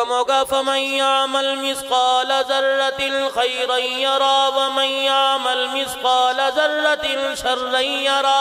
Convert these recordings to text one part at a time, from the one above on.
हुक्म होगा फमन यअमल मिस्काल ज़र्रतिन खैरन यरा व मन यअमल मिस्काल ज़र्रतिन शर्रन यरा।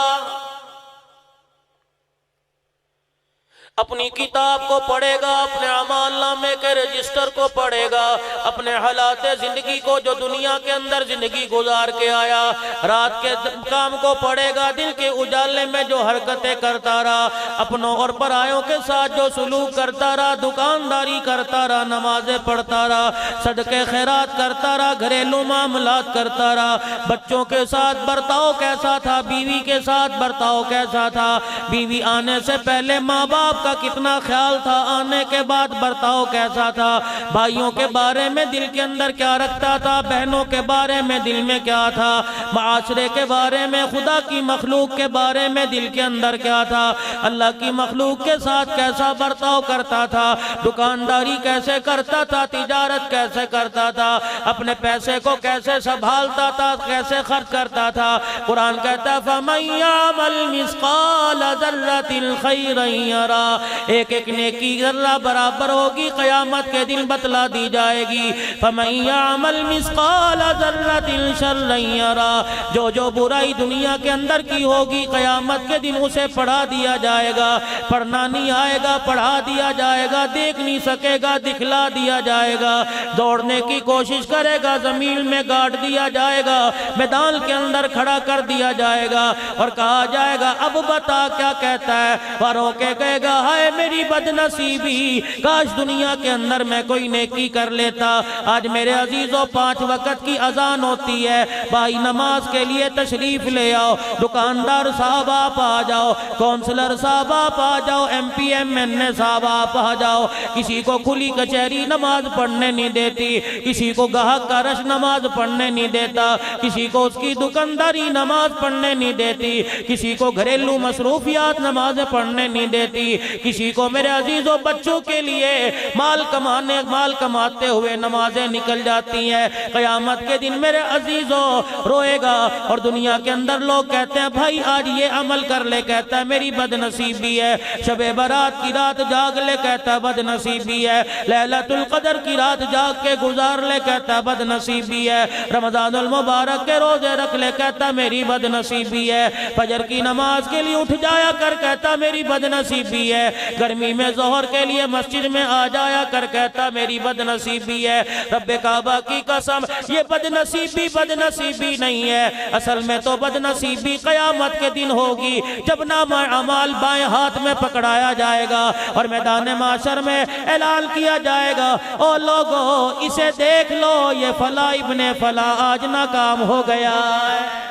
अपनी किताब को पढ़ेगा, अपने अमाल नामे के रजिस्टर को पढ़ेगा, अपने हालात जिंदगी को जो दुनिया के अंदर जिंदगी गुजार के आया, रात के काम को पढ़ेगा, दिन के उजाले में जो हरकतें करता रहा, अपनों और परायों के साथ जो सुलूक करता रहा, दुकानदारी करता रहा, नमाजें पढ़ता रहा, सदके खैरात करता रहा, घरेलू मामलात करता रहा, बच्चों के साथ बर्ताव कैसा था, बीवी के साथ बर्ताव कैसा था, बीवी आने से पहले माँ बाप का कितना ख्याल था, आने के बाद बर्ताव कैसा था, भाइयों के बारे में दिल के अंदर क्या रखता था, बहनों के बारे में दिल में क्या था, माशरे के बारे में, खुदा की मखलूक के बारे में दिल के अंदर क्या था, अल्लाह की मखलूक के साथ कैसा बर्ताव करता था, दुकानदारी कैसे करता था, तिजारत कैसे करता था, अपने पैसे को कैसे संभालता था, कैसे खर्च करता था। कुरान कहता फमन यअमल मिस्काल ज़र्रतिन खैरन यरा, एक एक नेकी जर्रा बराबर होगी, क़यामत के दिन बतला दी जाएगी। फमन यअमल मिस्काल ज़र्रतिन शर्रन यरा, जो जो बुराई दुनिया के अंदर की होगी, क़यामत के दिन उसे पढ़ा दिया जाएगा, पढ़ना नहीं आएगा पढ़ा दिया जाएगा, देख नहीं सकेगा दिखला दिया जाएगा, दौड़ने की कोशिश करेगा ज़मीन में गाड़ दिया जाएगा, मैदान के अंदर खड़ा कर दिया जाएगा और कहा जाएगा अब बता क्या कहता है, वरों के कहेगा हाय मेरी बदनसीबी, काश दुनिया के अंदर मैं कोई नेकी कर लेता। आज मेरे अजीजों 5 वक्त की अजान होती है, भाई नमाज के लिए तशरीफ ले आओ, दुकानदार साहब आप आ जाओ, काउंसलर साहब आप आ जाओ, MP MNA साहब आप आ जाओ। किसी को खुली कचहरी नमाज पढ़ने नहीं देती, किसी को गाहक का रश नमाज पढ़ने नहीं देता, किसी को उसकी दुकानदारी नमाज पढ़ने नहीं देती, किसी को घरेलू मसरूफियात नमाज पढ़ने नहीं देती, किसी को मेरे अजीजों बच्चों के लिए माल कमाते हुए नमाजें निकल जाती हैं। क़यामत के दिन मेरे अजीजों रोएगा और दुनिया के अंदर लोग कहते हैं भाई आज ये अमल कर ले, कहता है मेरी बदनसीबी है, शबे बारात की रात जाग ले, कहता है बदनसीबी है, लैलतुल क़द्र की रात जाग के गुजार ले, कहता है बदनसीबी है, रमज़ानुल मुबारक के रोजे रख ले, कहता मेरी बदनसीबी है, फजर की नमाज के लिए उठ जाया कर, कहता मेरी बदनसीबी है, गर्मी में ज़ोहर के लिए मस्जिद में आ जाया कर, कहता मेरी बदनसीबी है। रब्बे काबा की कसम ये बदनसीबी नहीं है, असल में तो बदनसीबी क़यामत के दिन होगी जब नामा अमाल बाएं हाथ में पकड़ाया जाएगा और मैदान माशर में ऐलान किया जाएगा ओ लोगों इसे देख लो, ये फला इब्ने फला आज नाकाम हो गया है।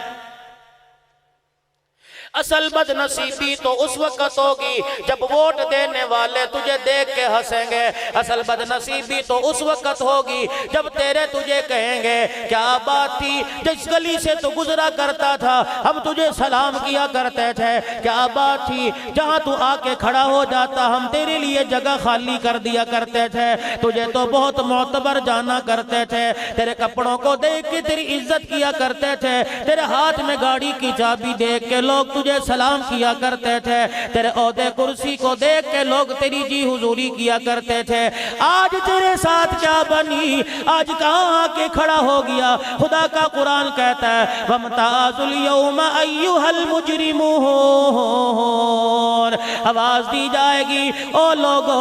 असल बदनसीबी तो उस वक्त होगी जब वोट देने वाले तुझे देख के हंसेंगे, असल बदनसीबी तो उस वक्त होगी जब तेरे तुझे कहेंगे क्या बात थी, जिस गली से तू गुजरा करता था हम तुझे सलाम किया करते थे, क्या बात थी जहां तू आके खड़ा हो जाता हम तेरे लिए जगह खाली कर दिया करते थे, तुझे तो बहुत मोतबर जाना करते थे, तेरे कपड़ों को देख के तेरी इज्जत किया करते थे, तेरे हाथ में गाड़ी की चाबी देख के लोग तुझे सलाम किया करते थे, तेरे ओहदे कुर्सी को देख के लोग तेरी जी हुजूरी किया करते थे। आज तेरे साथ क्या बनी, आज कहां आके खड़ा हो गया। खुदा का कुरान कहता है वमताजुल यौम अय्युहल मुजरिमून, आवाज दी जाएगी ओ लोगो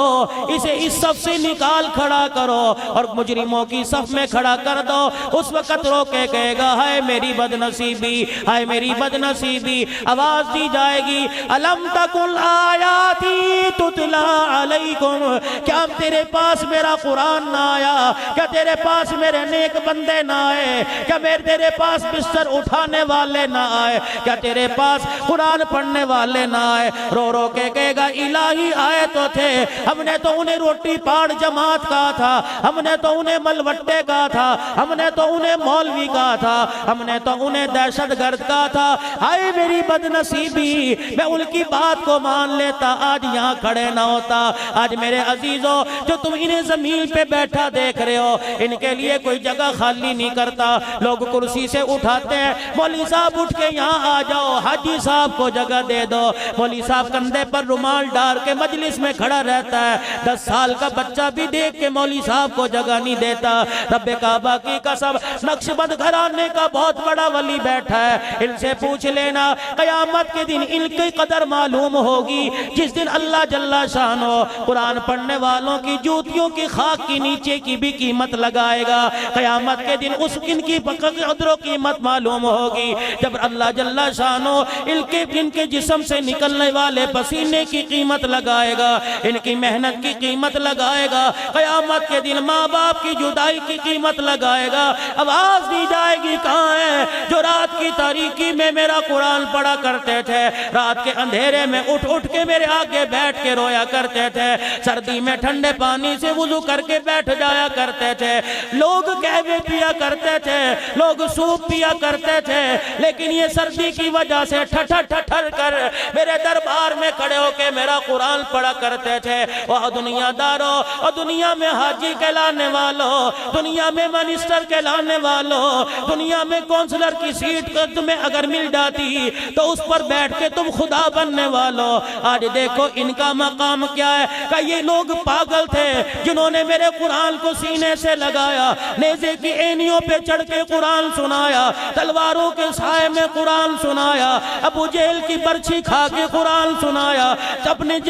इसे इस सफ से निकाल खड़ा करो और मुजरिमों की सफ में खड़ा कर दो। उस वक्त रोके कहेगा हाय मेरी बदनसीबी, हाय मेरी बदनसीबी। आवाज दी जाएगी अलम तकुल आयाती तुतला अलैकुम, क्या तेरे पास मेरा कुरान ना आया, क्या तेरे पास मेरे नेक बंदे ना आए, क्या मेरे तेरे पास बिस्तर उठाने वाले ना आए, क्या तेरे पास कुरान पढ़ने वाले ना आए। रो रो के कहेगा इलाही आए तो थे, हमने तो उन्हें रोटी पाड़ जमात कहा था, हमने तो उन्हें मलवट्टे कहा था, हमने तो उन्हें मौलवी कहा था, हमने तो उन्हें दहशत गर्द कहा था। हाय मेरी बदनसीबी नसीबी, मैं उनकी बात को मान लेता, आज यहाँ खड़े ना होता। आज मेरे अजीजों, जो तुम इन्हें जमीन पे बैठा देख रहे हो, इनके लिए कोई जगह खाली नहीं करता। लोग कुर्सी से उठाते हैं, मौलवी साहब उठ के यहाँ आ जाओ, हाजी साहब को जगह दे दो। मौलवी साहब कंधे पर रुमाल डाल के मजलिस में खड़ा रहता है। 10 साल का बच्चा भी देख के मौलवी साहब को जगह नहीं देता। रब्बे काबा की कसम, नक्शबंद घराने का बहुत बड़ा वली बैठा है, इनसे पूछ लेना कयामत के दिन इनकी कदर मालूम होगी। जिस दिन अल्लाह जल्ला शानो कुरान पढ़ने वालों की जूतियों की खाक की नीचे की भी कीमत लगाएगा। कयामत के दिन उस इनकी कदरों कीमत मालूम होगी, जब अल्लाह जल्ला शानो इनके जिस्म से निकलने वाले पसीने की कीमत लगाएगा, इनकी मेहनत की कीमत लगाएगा। कयामत के दिन माँ बाप की जुदाई की कीमत लगाएगा। आवाज दी जाएगी, कहाँ है जो रात की तारीकी में मेरा कुरान पढ़ा करते थे, रात के अंधेरे में उठ उठ के मेरे आगे बैठ के रोया करते थे, सर्दी में ठंडे पानी से वुजू करके बैठ जाया करते थे, लोग कहवे पिया करते थे, लोग सूप पिया करते थे, लेकिन ये सर्दी की वजह से ठठर ठठर कर मेरे दरबार में खड़े होके मेरा कुरान पढ़ा करते थे। वह दुनियादारों और दुनिया में हाजी कहलाने वालों, दुनिया में मिनिस्टर कहलाने वालों, दुनिया में काउंसलर की सीट तुम्हें अगर मिल जाती तो उस पर बैठ के तुम खुदा बनने वालों, आज देखो इनका मकाम क्या है। कि ये लोग पागल थे जिन्होंने मेरे कुरान को सीने से लगाया, नेज़े की एनियों पे चढ़ के कुरान सुनाया, तलवारों के साए में कुरान सुनाया, अबू जेल की बर्छी खा के कुरान सुनाया,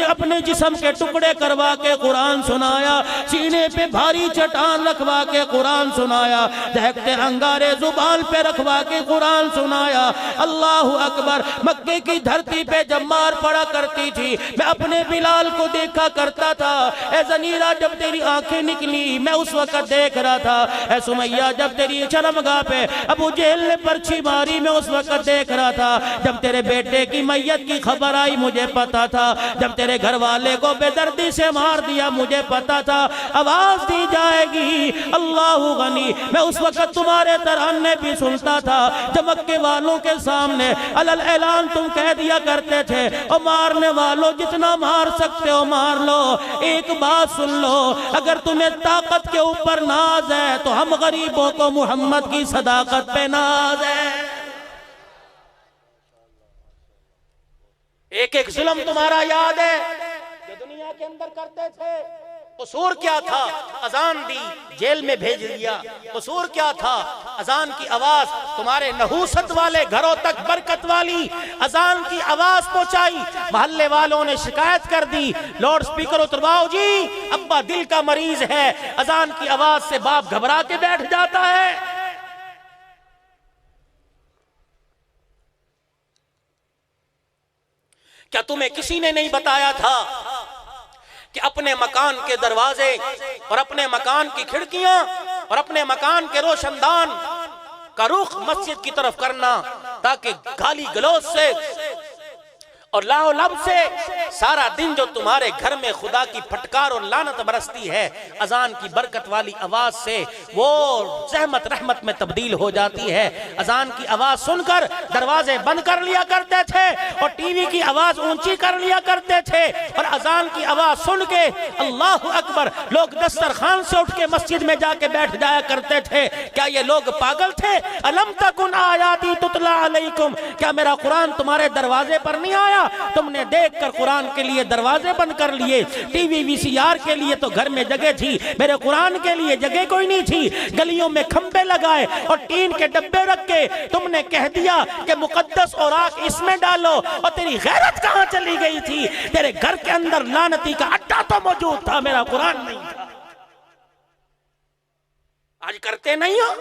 अपने जिस्म के टुकड़े करवा के कुरान सुनाया, सीने पे भारी चट्टान रखवा के कुरान सुनाया, दहकते अंगारे जुबान पे रखवा के कुरान सुनाया। अल्लाह अकबर। मक्के की धरती पे जब मार पड़ा करती थी, मैं अपने बिलाल को देखा करता था। ए ज़नीरा, जब तेरी आंखें निकली मैं उस वक्त देख रहा था। ए सुमैया, जब तेरी शर्मगाह पे अबू जेल ने पर्ची मारी मैं उस वक्त देख रहा था। जब तेरे बेटे की मैयत की खबर आई मुझे पता था। जब तेरे घर वाले को बेदर्दी से मार दिया मुझे पता था। आवाज दी जाएगी अल्लाहु गनी, मैं उस वक्त तुम्हारे तराने भी सुनता था। जब मक्के वालों के सामने अलल ऐलान तुम कह दिया करते थे, और मारने वालों जितना मार सकते हो मार लो। एक बात सुन लो, अगर तुम्हें ताकत के ऊपर नाज है तो हम गरीबों को मोहम्मद की सदाकत पे नाज है। एक एक जुल्म तुम्हारा याद है जो दुनिया के अंदर करते थे। कसूर क्या था? अजान दी, जेल में भेज दिया। कसूर क्या था? अजान की आवाज तुम्हारे नहूसत वाले घरों तक बरकत वाली अजान की आवाज पहुंचाई। मोहल्ले वालों ने शिकायत कर दी, लाउड स्पीकर उतरवाओ जी, अब्बा दिल का मरीज है। अजान की आवाज से बाप घबरा के बैठ जाता है। क्या तुम्हें किसी ने नहीं बताया था कि अपने मकान के दरवाजे और अपने मकान की खिड़कियां और अपने मकान के रोशनदान का रुख मस्जिद की तरफ करना, ताकि गाली गलौज से और लाओ लब से सारा दिन जो तुम्हारे घर में खुदा की फटकार और लानत बरसती है, अजान की बरकत वाली आवाज से वो जहमत रहमत में तब्दील हो जाती है। अजान की आवाज सुनकर दरवाजे बंद कर लिया करते थे और टीवी की आवाज ऊंची कर लिया करते थे, और अजान की आवाज सुन के अल्लाह अकबर लोग दस्तरखान से उठ के मस्जिद में जाके बैठ जाया करते थे। क्या ये लोग पागल थे? अलम तकुन आयाती तुतला अलैकुम, क्या मेरा कुरान तुम्हारे दरवाजे पर नहीं आया? तुमने देखकर कुरान के लिए दरवाजे बंद कर लिए। टीवी वीसीआर के लिए तो घर में जगह थी, मेरे कुरान के लिए जगह कोई नहीं थी। गलियों में खंबे लगाए और टीन के डब्बे रख के तुमने कह दिया कि मुकद्दस और आग इसमें डालो, और तेरी गैरत कहां चली गई थी? तेरे घर के अंदर लानती का अड्डा तो मौजूद था, मेरा कुरान नहीं था। आज करते नहीं हो?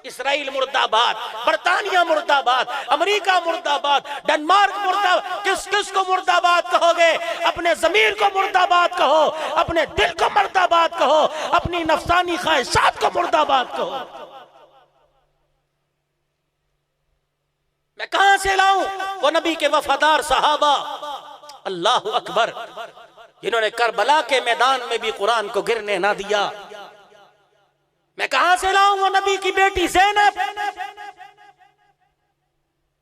इसराइल मुर्दाबाद, बरतानिया मुर्दाबाद, अमेरिका मुर्दाबाद, डेनमार्क मुर्दाबाद। किस किस को मुर्दाबाद कहोगे? अपने ज़मीर को मुर्दाबाद कहो, अपने दिल को मुर्दाबाद कहो, अपनी नफसानी ख्वाहिशात को मुर्दाबाद कहो। मैं कहां से लाऊं वो नबी के वफादार सहाबा, अल्लाह अकबर, जिन्होंने करबला के मैदान में भी कुरान को गिरने ना दिया। मैं कहां से लाऊं वो नबी की बेटी ज़ैनब,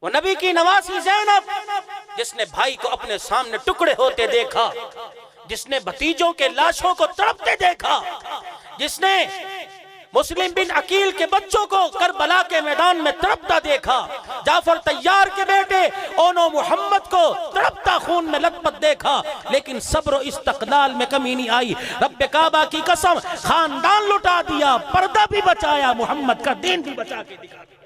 वो नबी की नवासी ज़ैनब जिसने भाई को अपने सामने टुकड़े होते देखा, जिसने भतीजों के लाशों को तड़पते देखा, जिसने मुस्लिम बिन अकील के बच्चों को करबला के मैदान में तड़पता देखा, जाफर तैयार के बेटे ओनो मोहम्मद को तड़पता खून में लथपथ देखा, लेकिन सब्र और इस्तक़लाल में कमी नहीं आई। रब्बे काबा की कसम, खानदान लुटा दिया, पर्दा भी बचाया, मोहम्मद का दीन भी बचा के दिखा दिया।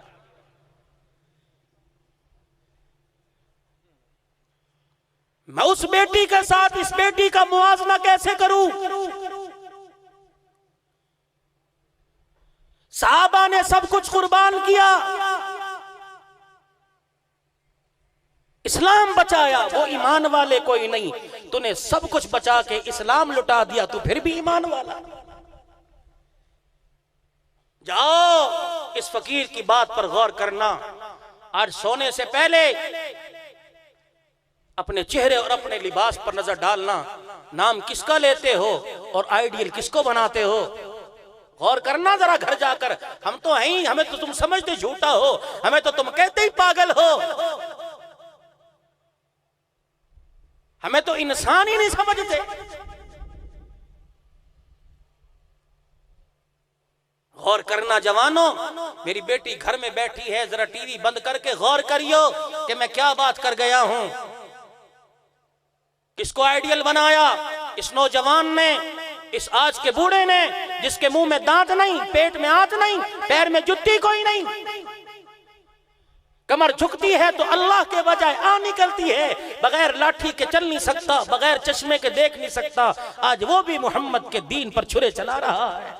मैं उस बेटी के साथ इस बेटी का मुआवजा कैसे करूं? साहबा ने सब कुछ कुर्बान किया, इस्लाम बचाया, वो ईमान वाले कोई नहीं। तूने सब कुछ बचा के इस्लाम लुटा दिया, तू फिर भी ईमान वाला। जाओ इस फकीर की बात पर गौर करना। आज सोने से पहले अपने चेहरे और अपने लिबास पर नजर डालना। नाम किसका लेते हो और आइडियल किसको बनाते हो? गौर करना जरा घर जाकर। हम तो हैं ही, हमें तो तुम समझते झूठा हो, हमें तो तुम कहते ही पागल हो, हमें तो इंसान ही नहीं समझते। गौर करना जवानों, मेरी बेटी घर में बैठी है, जरा टीवी बंद करके गौर करियो कि मैं क्या बात कर गया हूं। किसको आइडियल बनाया? इस नौजवान ने, इस आज के बूढ़े ने, जिसके मुंह में दांत नहीं, पेट में आंत नहीं, पैर में जुत्ती कोई नहीं, कमर झुकती है तो अल्लाह के बजाय आ निकलती है, बगैर लाठी के चल नहीं सकता, बगैर चश्मे के देख नहीं सकता। आज वो भी मोहम्मद के दीन पर छुरे चला रहा है।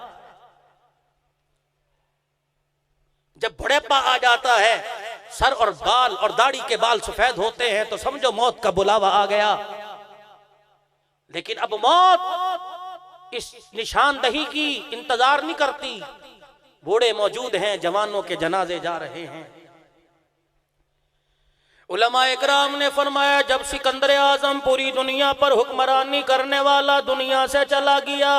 जब बुढ़ापा आ जाता है, सर और बाल और दाढ़ी के बाल सफेद होते हैं, तो समझो मौत का बुलावा आ गया। लेकिन अब मौत इस निशानदही की इंतजार नहीं करती। बूढ़े मौजूद हैं, जवानों के जनाजे जा रहे हैं। उलमा इकराम ने फरमाया, जब सिकंदर आजम पूरी दुनिया पर हुक्मरानी करने वाला दुनिया से चला गया,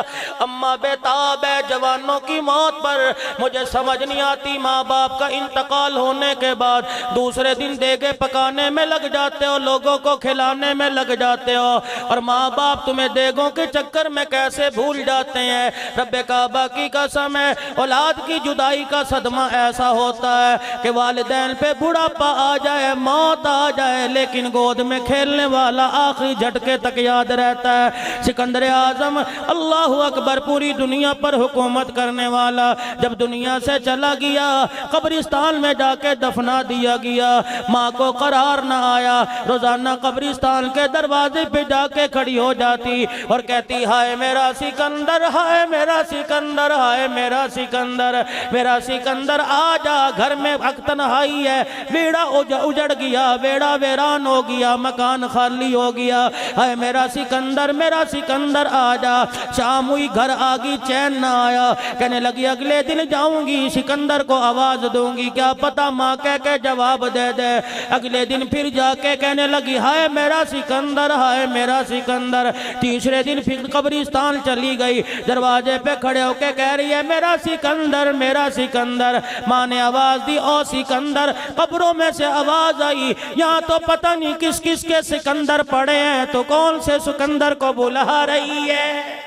अम्मा बेताब है जवानों की मौत पर। मुझे समझ नहीं आती, माँ बाप का इंतकाल होने के बाद दूसरे दिन देगे पकाने में लग जाते हो, लोगों को खिलाने में लग जाते हो, और माँ बाप तुम्हें देगों के चक्कर में कैसे भूल जाते हैं। रब्बे काबा की कसम है, औलाद की जुदाई का सदमा ऐसा होता है कि वालिदैन पे बुढ़ापा आ जाए, मौत आ जाए, लेकिन गोद में खेलने वाला आखिरी झटके तक याद रहता है। सिकंदर आजम अल्लाहु अकबर पूरी दुनिया पर हुकूमत करने वाला जब दुनिया से चला गया, कब्रिस्तान में जाके दफना दिया गया। माँ को करार न आया, रोजाना कब्रिस्तान के दरवाजे पे जाके खड़ी हो जाती और कहती, हाय मेरा सिकंदर, हाय मेरा सिकंदर, हाय मेरा सिकंदर, मेरा सिकंदर आ जा, घर में तन्हाई है, बेड़ा उजड़ गया, बेड़ा वेरान हो गया, मकान खाली हो गया, हाय मेरा सिकंदर, मेरा सिकंदर आ जा। शाम हुई, घर आ गई, चैन ना आया, कहने लगी अगले दिन जाऊंगी, सिकंदर को आवाज दूंगी, क्या पता माँ कह के जवाब दे दे। अगले दिन फिर जाके कहने लगी, हाय मेरा सिकंदर, हाय मेरा सिकंदर। तीसरे दिन फिर कब्रिस्तान चली गई, दरवाजे पे खड़े होके कह रही है, मेरा सिकंदर, मेरा सिकंदर। माँ ने आवाज दी, ओ सिकंदर। कब्रों में से आवाज आई, यहाँ तो पता नहीं किस किस के सिकंदर पड़े हैं, तो कौन से सिकंदर को बुला रही है।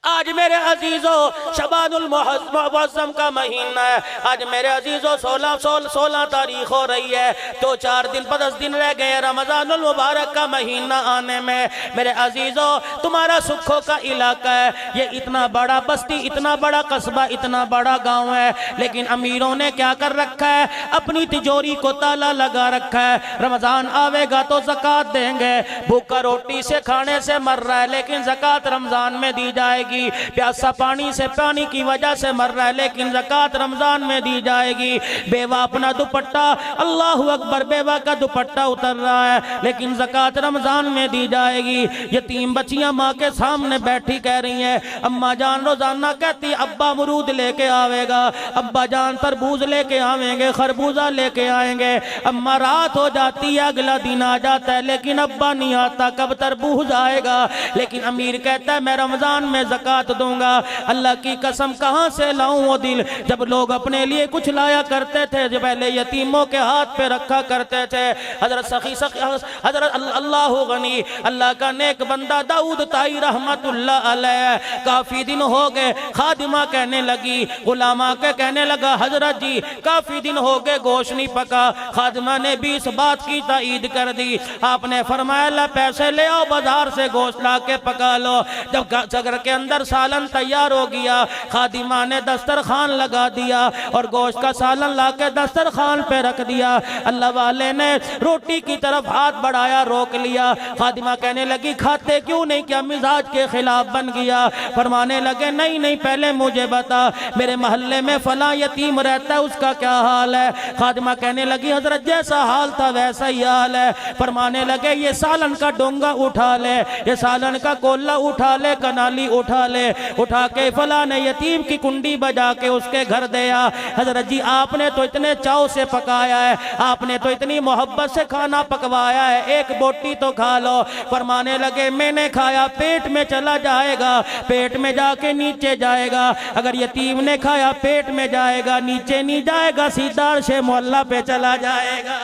आज मेरे अजीजों शबानुल मुअज़्ज़म का महीना है। आज मेरे अजीजों 16 तारीख हो रही है, 2-4 दिन 10 दिन रह गए रमजानुल मुबारक का महीना आने में। मेरे अजीजों, तुम्हारा सुखों का इलाका है, ये इतना बड़ा बस्ती, इतना बड़ा कस्बा, इतना बड़ा गांव है, लेकिन अमीरों ने क्या कर रखा है, अपनी तिजोरी को ताला लगा रखा है। रमजान आवेगा तो ज़कात देंगे, भूखा रोटी से खाने से मर रहा है, लेकिन ज़कात रमजान में दी जाएगी। प्यासा पानी से, पानी की वजह से मर रहा है, लेकिन ज़कात रमजान में दी जाएगी। बेवा अपना दुपट्टा, अल्लाहु अकबर, बेवा का दुपट्टा उतर रहा है, लेकिन ज़कात रमजान में दी जाएगी। यतीम बच्चियां माँ के सामने बैठी कह रही हैं, अम्मा जान रोजाना कहती अब्बा अमरूद लेके आवेगा, अब्बा जान तरबूज लेके आवेंगे, खरबूजा लेके आएंगे। अम्मा रात हो जाती है, अगला दिन आ जाता है, लेकिन अब्बा नहीं आता, कब तरबूज आएगा। लेकिन अमीर कहता है मैं रमजान में ज़कात दूंगा। अल्लाह की कसम कहाँ से लाऊं वो दिल? जब लोग अपने लिए कुछ लाया करते थे, जब पहले यतीमों के हाथ पे रखा करते थे। हजरत अल्लाह गनी, अल्लाह का नेक बंदा दाऊद ताई रहमतुल्लाह अलैह, काफी दिन हो गए, खादिमा कहने लगी, गुलामा के कहने लगा, हजरत जी काफी दिन हो गए गोश्त नहीं पका। खादिमा ने भी इस बात की ताईद कर दी। आपने फरमाया ला पैसे ले आओ, बाजार से गोश्त ला के पका लो। जब घर के अंदर सालन तैयार हो गया, खादिमा ने दस्तरखान लगा दिया और गोश्त का सालन ला के दस्तरखान पे रख दिया। अल्लाह वाले ने रोटी की तरफ हाथ बढ़ाया, रोक लिया। खादिमा कहने लगी, खाते क्यों नहीं? क्या मिजाज के खिलाफ बन गया? फरमाने लगे, नहीं नहीं, पहले मुझे बता, मेरे मोहल्ले में फला यतीम रहता है, उसका क्या हाल है? खादिमा कहने लगी, हजरत जैसा हाल था वैसा ही हाल है। फरमाने लगे, ये सालन का डोंगा उठा ले, ये सालन का कोल्ला उठा ले, कनाली उठा ले, उठा के फला ने यतीम की कुंडी बजा के उसके घर दिया। हजरत जी आपने तो इतने चाव से पकाया है, आपने तो इतनी मोहब्बत से खाना पकवाया है, एक बोटी तो खा लो। फरमाने लगे, मैंने खाया, पेट में चला जाएगा, पेट में जाके नीचे जाएगा। अगर यतीम ने खाया पेट में जाएगा, नीचे नहीं जाएगा, सीधा अर्शे मोहल्ला पे चला जाएगा।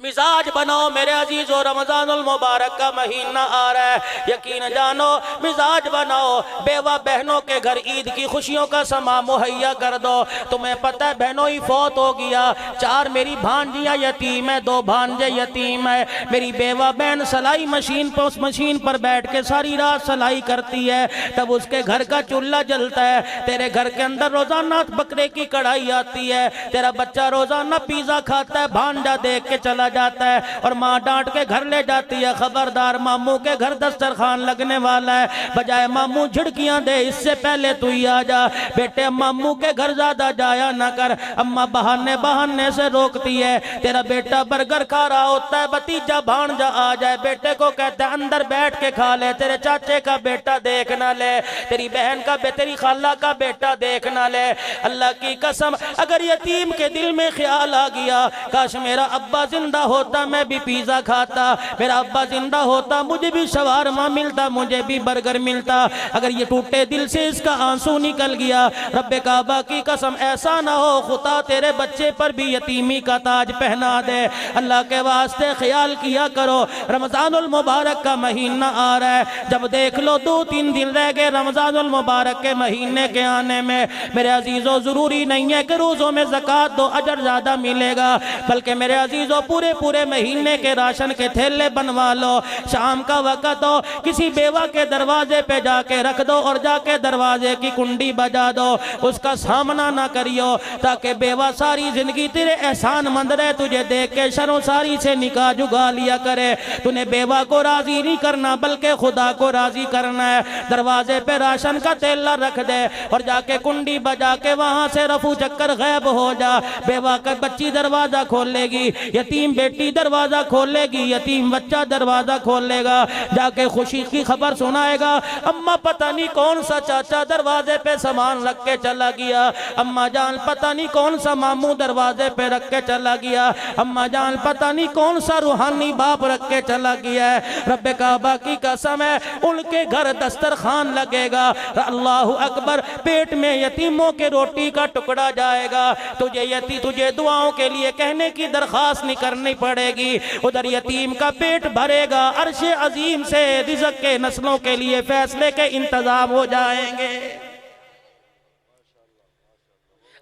मिजाज बनाओ मेरे अजीजों, रमजानुल मुबारक का महीना आ रहा है, यकीन जानो मिजाज बनाओ। बेवा बहनों के घर ईद की खुशियों का समा मुहैया कर दो। तुम्हें पता है बहनों ही फौत हो गया, 4 मेरी भांजियां यतीम है, 2 भांजे यतीम है। मेरी बेवा बहन सिलाई मशीन पर, उस मशीन पर बैठ के सारी रात सिलाई करती है, तब उसके घर का चूल्हा जलता है। तेरे घर के अंदर रोजाना बकरे की कढ़ाई आती है, तेरा बच्चा रोजाना पिज्जा खाता है, भांजा देख के चला जाता है और माँ डांट के घर ले जाती है, खबरदार मामू के घर दस्तरखान लगने वाला है, बजाय मामू झिड़कियां दे इससे पहले तू ही आ जा। बेटे मामू के घर ज्यादा जाया ना कर, अम्मा बहाने बहाने से रोकती है। तेरा बेटा बर्गर खा रहा होता है, भतीजा भांजा आ जाए, बेटे को कहता है अंदर बैठ के खा ले, तेरे चाचे का बेटा देख ना ले, तेरी बहन का तेरी खाला का बेटा देख ना ले। अल्लाह की कसम अगर यतीम के दिल में ख्याल आ गया, काश मेरा अब्बा जिंदा होता मैं भी पिज्जा खाता, मेरा अब्बा जिंदा होता मुझे भी शवारमा मिलता, मुझे भी बर्गर मिलता। अगर ये टूटे दिल से इसका आंसू निकल गया, रब्बे काबा की कसम ऐसा ना हो खुदा तेरे बच्चे पर भी यतीमी का ताज पहना दे। अल्लाह के वास्ते ख्याल किया करो, रमजानुल मुबारक का महीना आ रहा है, जब देख लो 2-3 दिन रह गए रमजानुल मुबारक के महीने के आने में, मेरे अजीजों जरूरी नहीं है कि रोजों में ज़कात दो अजर ज्यादा मिलेगा, बल्कि मेरे अजीजों पूरे पूरे महीने के राशन के थैले बनवा लो। शाम का वक्त हो, किसी बेवा के दरवाजे पे जाके रख दो और जाके दरवाजे की कुंडी बजा दो, उसका सामना ना करियो, ताकि बेवा सारी जिंदगी तेरे एहसान मंद रहे, तुझे देख के शर्मसारी से निकाह जुगा लिया करे। तूने बेवा को राजी नहीं करना बल्कि खुदा को राजी करना है। दरवाजे पे राशन का थैला रख दे और जाके कुंडी बजा के वहां से रफू चक्कर गायब हो जा। बेवा का बच्ची दरवाजा खोलेगी, यतीम बेटी दरवाजा खोलेगी, यतीम बच्चा दरवाजा खोलेगा, जाके खुशी की खबर सुनाएगा, अम्मा पता नहीं कौन सा चाचा दरवाजे पे सामान रख के चला गया, अम्मा जान पता नहीं कौन सा मामू दरवाजे पे रख के चला गया, अम्मा जान पता नहीं कौन सा रूहानी बाप रख के चला गया है। रब्बे काबा की कसम है उनके घर दस्तरखान लगेगा, अल्लाहु अकबर, पेट में यतीमों के रोटी का टुकड़ा जाएगा। तुझे दुआओं के लिए कहने की दरखास्त नहीं करनी पड़ेगी, उधर यतीम का पेट भरेगा, अर्शे अजीम से रिज़्क़ के नस्लों के लिए फैसले के इंतजाम हो जाएंगे।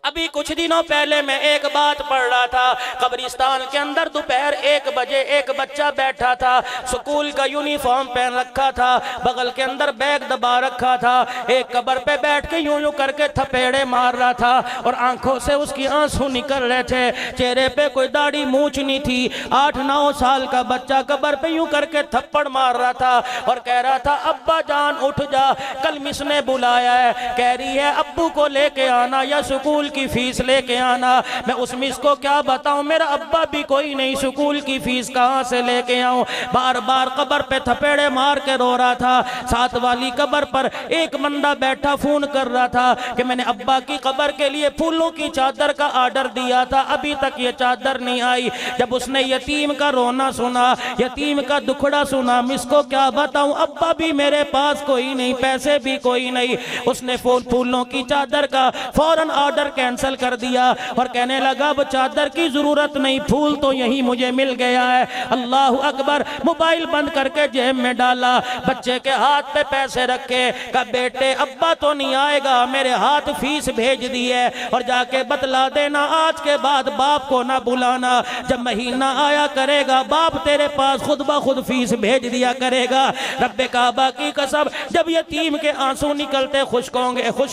अभी कुछ दिनों पहले मैं एक बात पढ़ रहा था, कब्रिस्तान के अंदर दोपहर 1 बजे एक बच्चा बैठा था, स्कूल का यूनिफॉर्म पहन रखा था, बगल के अंदर बैग दबा रखा था, एक कब्र पे बैठ के यूं यूं करके थपेड़े मार रहा था और आंखों से उसकी आंसू निकल रहे थे, चेहरे पे कोई दाढ़ी मूंछ नहीं थी। 8-9 साल का बच्चा कब्र पे यूं करके थप्पड़ मार रहा था और कह रहा था अब्बा जान उठ जा, कल मिस ने बुलाया है, कह रही है अब्बू को लेके आना या स्कूल की फीस लेके आना। मैं उस मिस को क्या बताऊं, मेरा अब्बा भी कोई नहीं, स्कूल की फीस कहाँ से लेके आऊं। बार बार कब्र पे थपेड़े मार के रो रहा था। साथ वाली कब्र पर एक बंदा बैठा फोन कर रहा था कि मैंने अब्बा की कब्र के लिए फूलों की चादर का ऑर्डर दिया था, अभी तक ये चादर नहीं आई। जब उसने यतीम का रोना सुना, यतीम का दुखड़ा सुना, मिसको क्या बताऊं, अब्बा भी मेरे पास कोई नहीं, पैसे भी कोई नहीं। उसने फूलों की चादर का फौरन ऑर्डर कैंसिल कर दिया और कहने लगा अब चादर की जरूरत नहीं, फूल तो यही मुझे मिल गया है। अल्लाह अकबर। मोबाइल बंद करके जेब में डाला, बच्चे के हाथ पे पैसे रखे, कहा बेटे अब्बा तो नहीं आएगा, मेरे हाथ फीस भेज दी है और जाके बतला देना आज के बाद बाप को ना बुलाना, जब महीना आया करेगा बाप तेरे पास खुद ब खुद फीस भेज दिया करेगा। रब्बे काबा की कसम, जब यतीम के आंसू निकलते खुश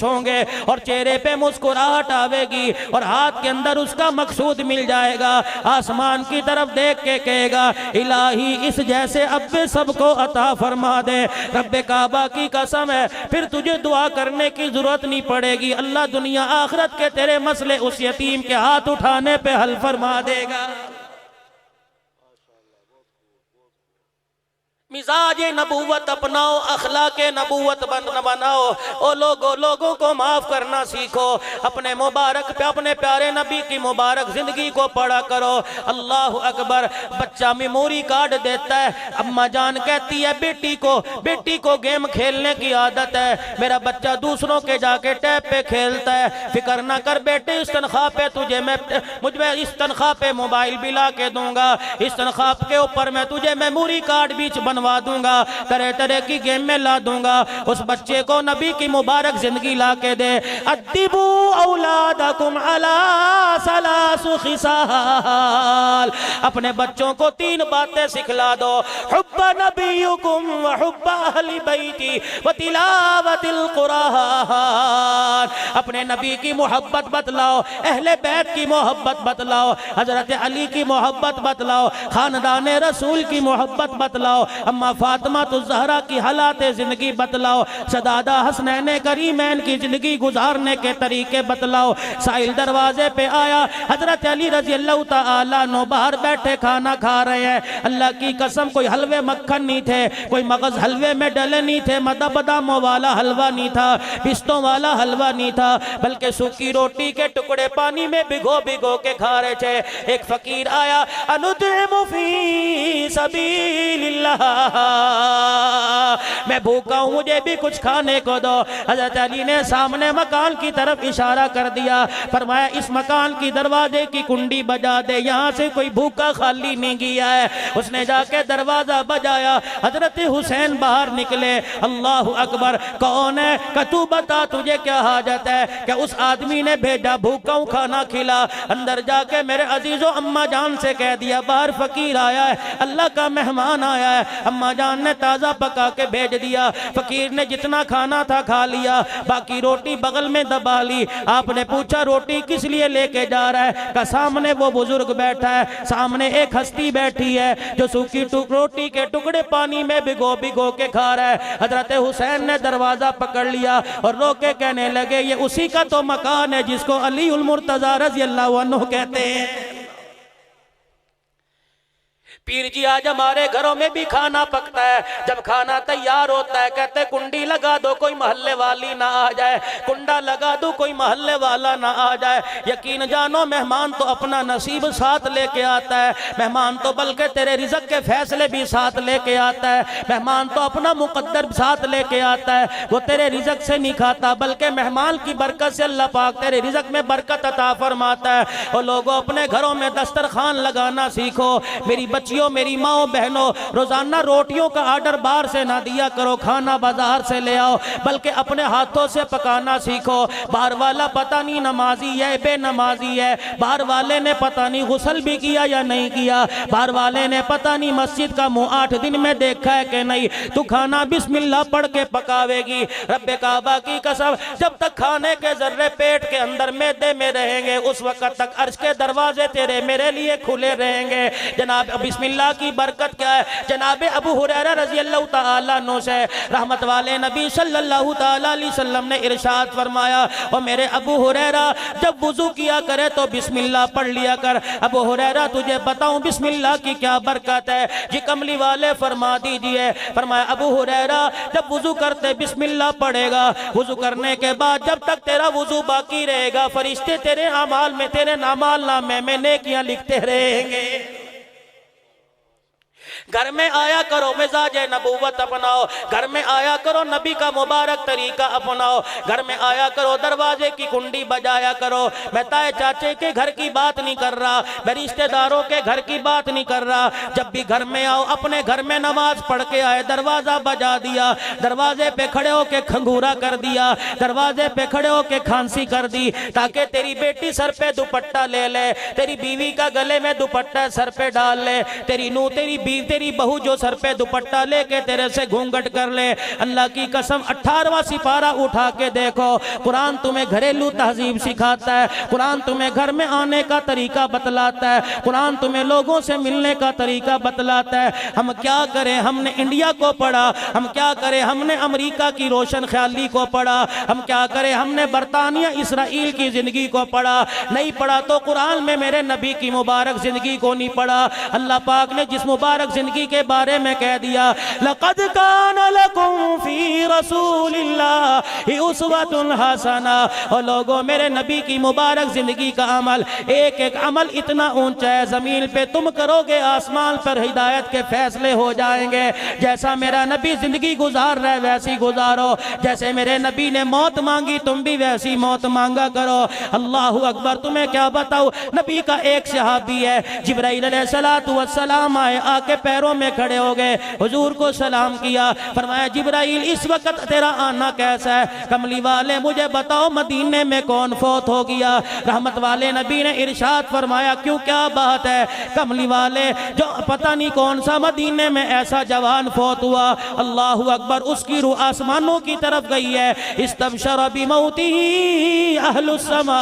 होंगे और चेहरे पे मुस्कुराहट आवेगी और हाथ के अंदर उसका मकसूद मिल जाएगा, आसमान की तरफ देख के कहेगा इलाही इस जैसे अब्बे सबको अता फरमा दे। रब्बे काबा की कसम है, फिर तुझे दुआ करने की जरूरत नहीं पड़ेगी, अल्लाह दुनिया आखिरत के तेरे मसले उस यतीम के हाथ उठाने पे हल फरमा देगा। मिजाज नबूवत अपनाओ, अखलाक नबूवत बनाओ। ओ लोगों को माफ करना सीखो, अपने मुबारक पे अपने प्यारे नबी की मुबारक जिंदगी को पढ़ा करो। अल्लाह अकबर। बच्चा मेमोरी कार्ड देता है, अम्मा जान कहती है बेटी को गेम खेलने की आदत है, मेरा बच्चा दूसरों के जाके टैब पे खेलता है, फिक्र ना कर बेटे इस तनख्वाह पे तुझे मुझे इस तनख्वाह पे मोबाइल भी ला के दूंगा, इस तनख्वाह के ऊपर मैं तुझे मेमोरी कार्ड भी बनवा दूंगा, तरह तरह की गेम में ला दूंगा। उस बच्चे को नबी की मुबारक जिंदगी ला के दे। अद्दिबू औलादकुम अला सलासु खिसाल, अपने बच्चों को 3 बातें सिखला दो, हुब्बा नबियुकुम व हुब्बा अहली बैती व तिलावतिल कुरान। अपने नबी की मोहब्बत बतलाओ, अहले बैत की मोहब्बत बतलाओ, हजरत अली की मोहब्बत बतलाओ, खानदान रसूल की मोहब्बत बतलाओ, अम्मा फातिमा तो ज़हरा की हालात जिंदगी बतलाओ, सदादा हसनैन करीमैन की जिंदगी गुजारने के तरीके बतलाओ। साहिल दरवाजे पे आया, हजरत अली रजी अल्लाह तआला अन्हु बाहर बैठे खाना खा रहे हैं। अल्लाह की कसम कोई हलवे मक्खन नहीं थे, कोई मगज हलवे में डले नहीं थे, मदा बदामों वाला हलवा नहीं था, पिस्तों वाला हलवा नहीं था, बल्कि सूखी रोटी के टुकड़े पानी में भिगो भिगो के खा रहे थे। एक फकीर आया, अनुतिमु फी सबीलिल्लाह, मैं भूखा हूं मुझे भी कुछ खाने को दो। हजरत अली ने सामने मकान की तरफ इशारा कर दिया, फरमाया इस मकान की दरवाजे की कुंडी बजा दे, यहाँ से कोई भूखा खाली नहीं गया है। उसने जाके दरवाजा बजाया, हजरत हुसैन बाहर निकले। अल्लाह अकबर। कौन है? का तू बता तुझे क्या हाजत है? क्या उस आदमी ने भेजा भूखा हूं खाना खिला। अंदर जाके मेरे अजीजों अम्मा जान से कह दिया बाहर फकीर आया है, अल्लाह का मेहमान आया है। अम्मा जान ने ताज़ा पका के भेज दिया। फकीर ने जितना खाना था खा लिया, बाकी रोटी बगल में दबा ली। आपने पूछा रोटी किस लिए लेके जा रहा है? का सामने वो बुजुर्ग बैठा है, सामने एक हस्ती बैठी है जो सूखी रोटी के टुकड़े पानी में भिगो भिगो के खा रहा है। हजरत हुसैन ने दरवाजा पकड़ लिया और रोके कहने लगे ये उसी का तो मकान है जिसको अली उल मुर्तजा रज़ी अल्लाहु अन्हु कहते हैं। पीर जी आज हमारे घरों में भी खाना पकता है, जब खाना तैयार होता है कहते कुंडी लगा दो कोई मोहल्ले वाली ना आ जाए, कुंडा लगा दो कोई मोहल्ले वाला ना आ जाए। यकीन जानो मेहमान तो अपना नसीब साथ लेके आता है, मेहमान तो बल्कि तेरे रिज़्क़ के फैसले भी साथ लेके आता है, मेहमान तो अपना मुकद्दर साथ लेके आता है। वो तेरे रिज़्क़ से नहीं खाता बल्कि मेहमान की बरकत से अल्लाह पाक तेरे रिज़्क़ में बरकत अता फरमाता है। और लोगों अपने घरों में दस्तरखान लगाना सीखो। मेरी बच्चियों मेरी माओ बहनों, रोजाना रोटियों का ऑर्डर बाहर से ना दिया करो, खाना बाजार से ले आओ, बल्कि अपने हाथों से पकाना सीखो। बाहर वाला पता नहीं नमाजी है बेनमाजी है, बाहर वाले ने पता नहीं गुस्ल भी किया या नहीं किया, बाहर वाले ने पता नहीं मस्जिद का मुंह 8 दिन में देखा है कि नहीं। तू खाना बिस्मिल्लाह पढ़ के पकावेगी। रब्बे काबा की कसम जब तक खाने के जर्रे पेट के अंदर मैदे में रहेंगे उस वक्त तक अर्श के दरवाजे तेरे मेरे लिए खुले रहेंगे। जनाब अब इस बिस्मिल्लाह की बरकत क्या है। जनाब अबू हुरैरा रजी अल्लाह तआला अन्हु से रहमत वाले नबी सल्लल्लाहु तआला अलैहि वसल्लम ने इरशाद फरमाया, और मेरे अबू हुरैरा जब वुजू किया करे तो बिस्मिल्लाह पढ़ लिया कर। अबू हुरैरा तुझे बताऊं बिस्मिल्लाह की क्या बरकत है? जी कमली वाले फरमा दीजिए। फरमाया अबू हुरैरा जब वुजू करते बिस्मिल्लाह पढ़ेगा, वुजू करने के बाद जब तक तेरा वुजू बाकी रहेगा फरिश्ते तेरे अमाल में, तेरे नामाल नामे में नेकियां लिखते रहेंगे। घर में आया करो मिजाज नबूवत अपनाओ, घर में आया करो नबी का मुबारक तरीका अपनाओ, घर में आया करो दरवाजे की कुंडी बजाया करो। मैं ताए चाचे के घर की बात नहीं कर रहा, मैं रिश्तेदारों के घर की बात नहीं कर रहा। जब भी घर में आओ अपने घर में नमाज पढ़ के आए, दरवाजा बजा दिया, दरवाजे पे खड़े होके खंगूरा कर दिया, दरवाजे पे खड़े होके खांसी कर दी, ताकि तेरी बेटी सर पे दुपट्टा ले ले, तेरी बीवी का गले में दुपट्टा सर पे डाल ले, तेरी नूह तेरी बहू जो सर पे दुपट्टा लेके तेरे से घूंघट कर ले। अल्लाह की कसम 18वां सिपारा उठा के देखो, कुरान तुम्हें घरेलू तहजीब सिखाता है, कुरान तुम्हें घर में आने का तरीका बतलाता है, कुरान तुम्हें लोगों से मिलने का तरीका बतलाता है। हम क्या करें, हमने इंडिया को पढ़ा, हम क्या करें, हमने अमेरिका की रोशन ख्याली को पढ़ा, हम क्या करें, हमने बरतानिया इसराइल की जिंदगी को पढ़ा। नहीं पढ़ा तो कुरान में मेरे नबी की मुबारक जिंदगी को नहीं पढ़ा। अल्लाह पाक ने जिस मुबारक जिंदगी के बारे में कह दिया, लक़द कान लकुम फी रसूलिल्लाहि उस्वतुन हसना। और लोगों मेरे नबी की मुबारक जिंदगी का अमल, एक एक अमल इतना ऊंचा है, जमीन पे तुम करोगे आसमान पर हिदायत के फैसले हो जाएंगे। जैसा मेरा नबी जिंदगी गुजार रहा है वैसी गुजारो, जैसे मेरे नबी ने मौत मांगी तुम भी वैसी मौत मांगा करो। अल्लाहु अकबर। तुम्हें क्या बताऊं, नबी का एक सहाबी है, जिब्राइल अलैहिस्सलातु वस्सलाम आए, आके पैरों में खड़े हो गए, हुजूर को सलाम किया, फरमाया जिब्राइल इस वक्त तेरा आना कैसा है? कमली वाले मुझे बताओ मदीने में कौन फौत हो गया? रहमत वाले नबी ने इरशाद फरमाया, क्यों क्या बात है? कमली वाले जो पता नहीं कौन सा मदीने में ऐसा जवान फौत हुआ, अल्लाहु अकबर, उसकी रूह आसमानों की तरफ गई है। इस्तबशर बिमौतिही अहलुस समा,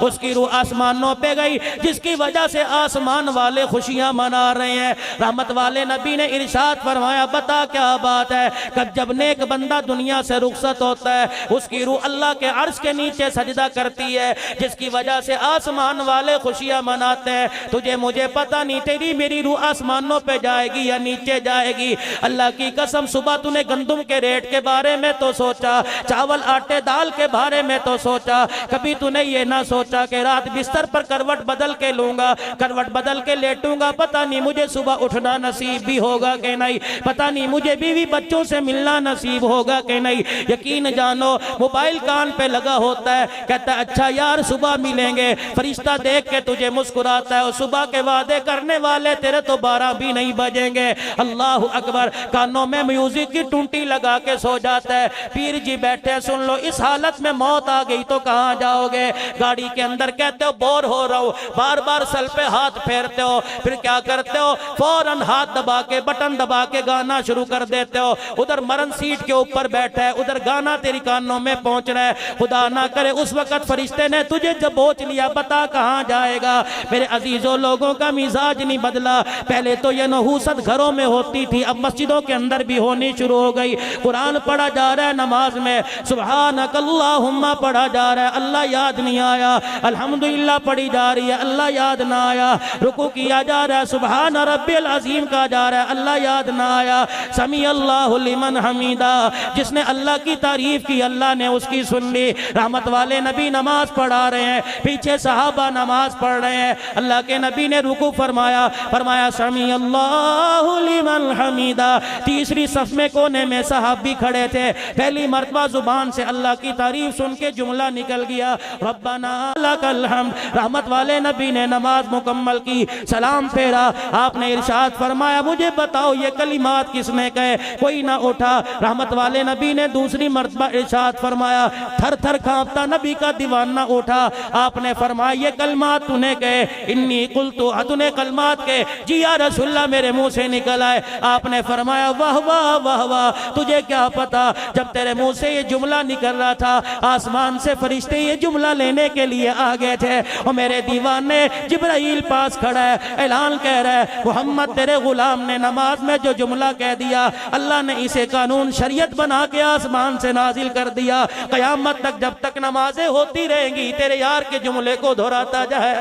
उसकी रूह आसमानों पे गई, जिसकी वजह से आसमान वाले खुशियां मना रहे हैं। रहमत वाले नबी ने इरशाद फरमाया, बता क्या बात है? कब जब नेक बंदा दुनिया से रुखसत होता है उसकी रूह अल्लाह के अर्श के नीचे सजदा करती है, जिसकी वजह से आसमान वाले खुशियां मनाते हैं। तुझे मुझे पता नहीं तेरी मेरी रूह आसमानों पे जाएगी या नीचे जाएगी। अल्लाह की कसम, सुबह तूने गंदम के रेट के बारे में तो सोचा, चावल आटे दाल के बारे में तो सोचा, कभी तूने ये ना सोचा कि रात बिस्तर पर करवट बदल के लूंगा, करवट बदल के लेटूंगा, पता नहीं मुझे सुबह उठना नसीब भी होगा कि नहीं, पता नहीं मुझे बीवी बच्चों से मिलना नसीब होगा कि नहीं। यकीन जानो मोबाइल कान पे लगा होता है, कहता है अच्छा यार सुबह मिलेंगे, फरिश्ता देख के तुझे मुस्कुराता है, और सुबह के वादे करने वाले तेरे तो 12 भी नहीं बजेंगे। अल्लाह अकबर। कानों में म्यूजिक की टूंटी लगा के सो जाता है, पीर जी बैठे सुन लो, इस हालत में मौत आ गई तो कहाँ जाओगे? गाड़ी के अंदर कहते हो बोर हो रहा हूँ, बार बार सर पे हाथ फेरते हो, फिर क्या करते हो, फौरन हाथ दबा के बटन दबा के गाना शुरू कर देते हो। उधर मरण सीट के ऊपर बैठा है, उधर गाना तेरी कानों में पहुंच रहा है, खुदा ना करे उस वक्त फरिश्ते ने तुझे जब बोच लिया, बता कहाँ जाएगा? मेरे अजीजों, लोगों का मिजाज नहीं बदला। पहले तो ये नहूसत घरों में होती थी, अब मस्जिदों के अंदर भी होनी शुरू हो गई। कुरान पढ़ा जा रहा है, नमाज में सुब्हानकल्लाहुम्मा पढ़ा जा रहा है, अल्लाह याद नहीं आया। अल्हम्दुलिल्लाह पढ़ी जा रही है, अल्लाह याद ना आया। रुकू किया जा रहा है, सुब्हान रब्बिल अजीम कहा जा रहा है, अल्लाह याद ना आया। समी अल्लाहु लिमन हमीदा, जिसने अल्लाह की तारीफ की अल्लाह ने उसकी सुन ली। रहमत वाले नबी नमाज पढ़ा रहे हैं, पीछे सहाबा नमाज पढ़ रहे हैं। अल्लाह के नबी ने रुकू फरमाया, फरमाया समी अल्लाहु लिमन हमीदा। तीसरी सफ में कोने में सहाबी खड़े थे, पहली मर्तबा जुबान से अल्लाह की तारीफ सुन के जुमला निकल गया, रब्बना लकल हम्द। रहमत वाले नबी ने नमाज मुकम्मल की, सलाम फेरा, आपने आपने इरशाद फरमाया मुझे बताओ ये कलिमात किसने कहे? कोई ना उठा। रहमत वाले नबी ने दूसरी मर्तबा इरशाद फरमाया, थर थर कांपता नबी का दीवाना उठा। आपने फरमाया ये कलमात तूने कहे? इन्नी कुल्तु, तूने कलमात के? जी या रसूलल्लाह मेरे मुंह से निकल आए। आपने फरमाया वाह वाह वाह वाह, तुझे क्या पता जब तेरे मुंह से ये जुमला निकल रहा था आसमान से फरिश्ते ये जुमला लेने के लिए आ गए थे। और मेरे दीवाने जिब्राइल पास खड़ा है, ऐलान कह रहा है मोहम्मद तेरे गुलाम ने नमाज में जो जुमला कह दिया अल्लाह ने इसे कानून शरीयत बना के आसमान से नाजिल कर दिया। कयामत तक जब तक नमाजें होती रहेंगी तेरे यार के जुमले को दोहराता जाए।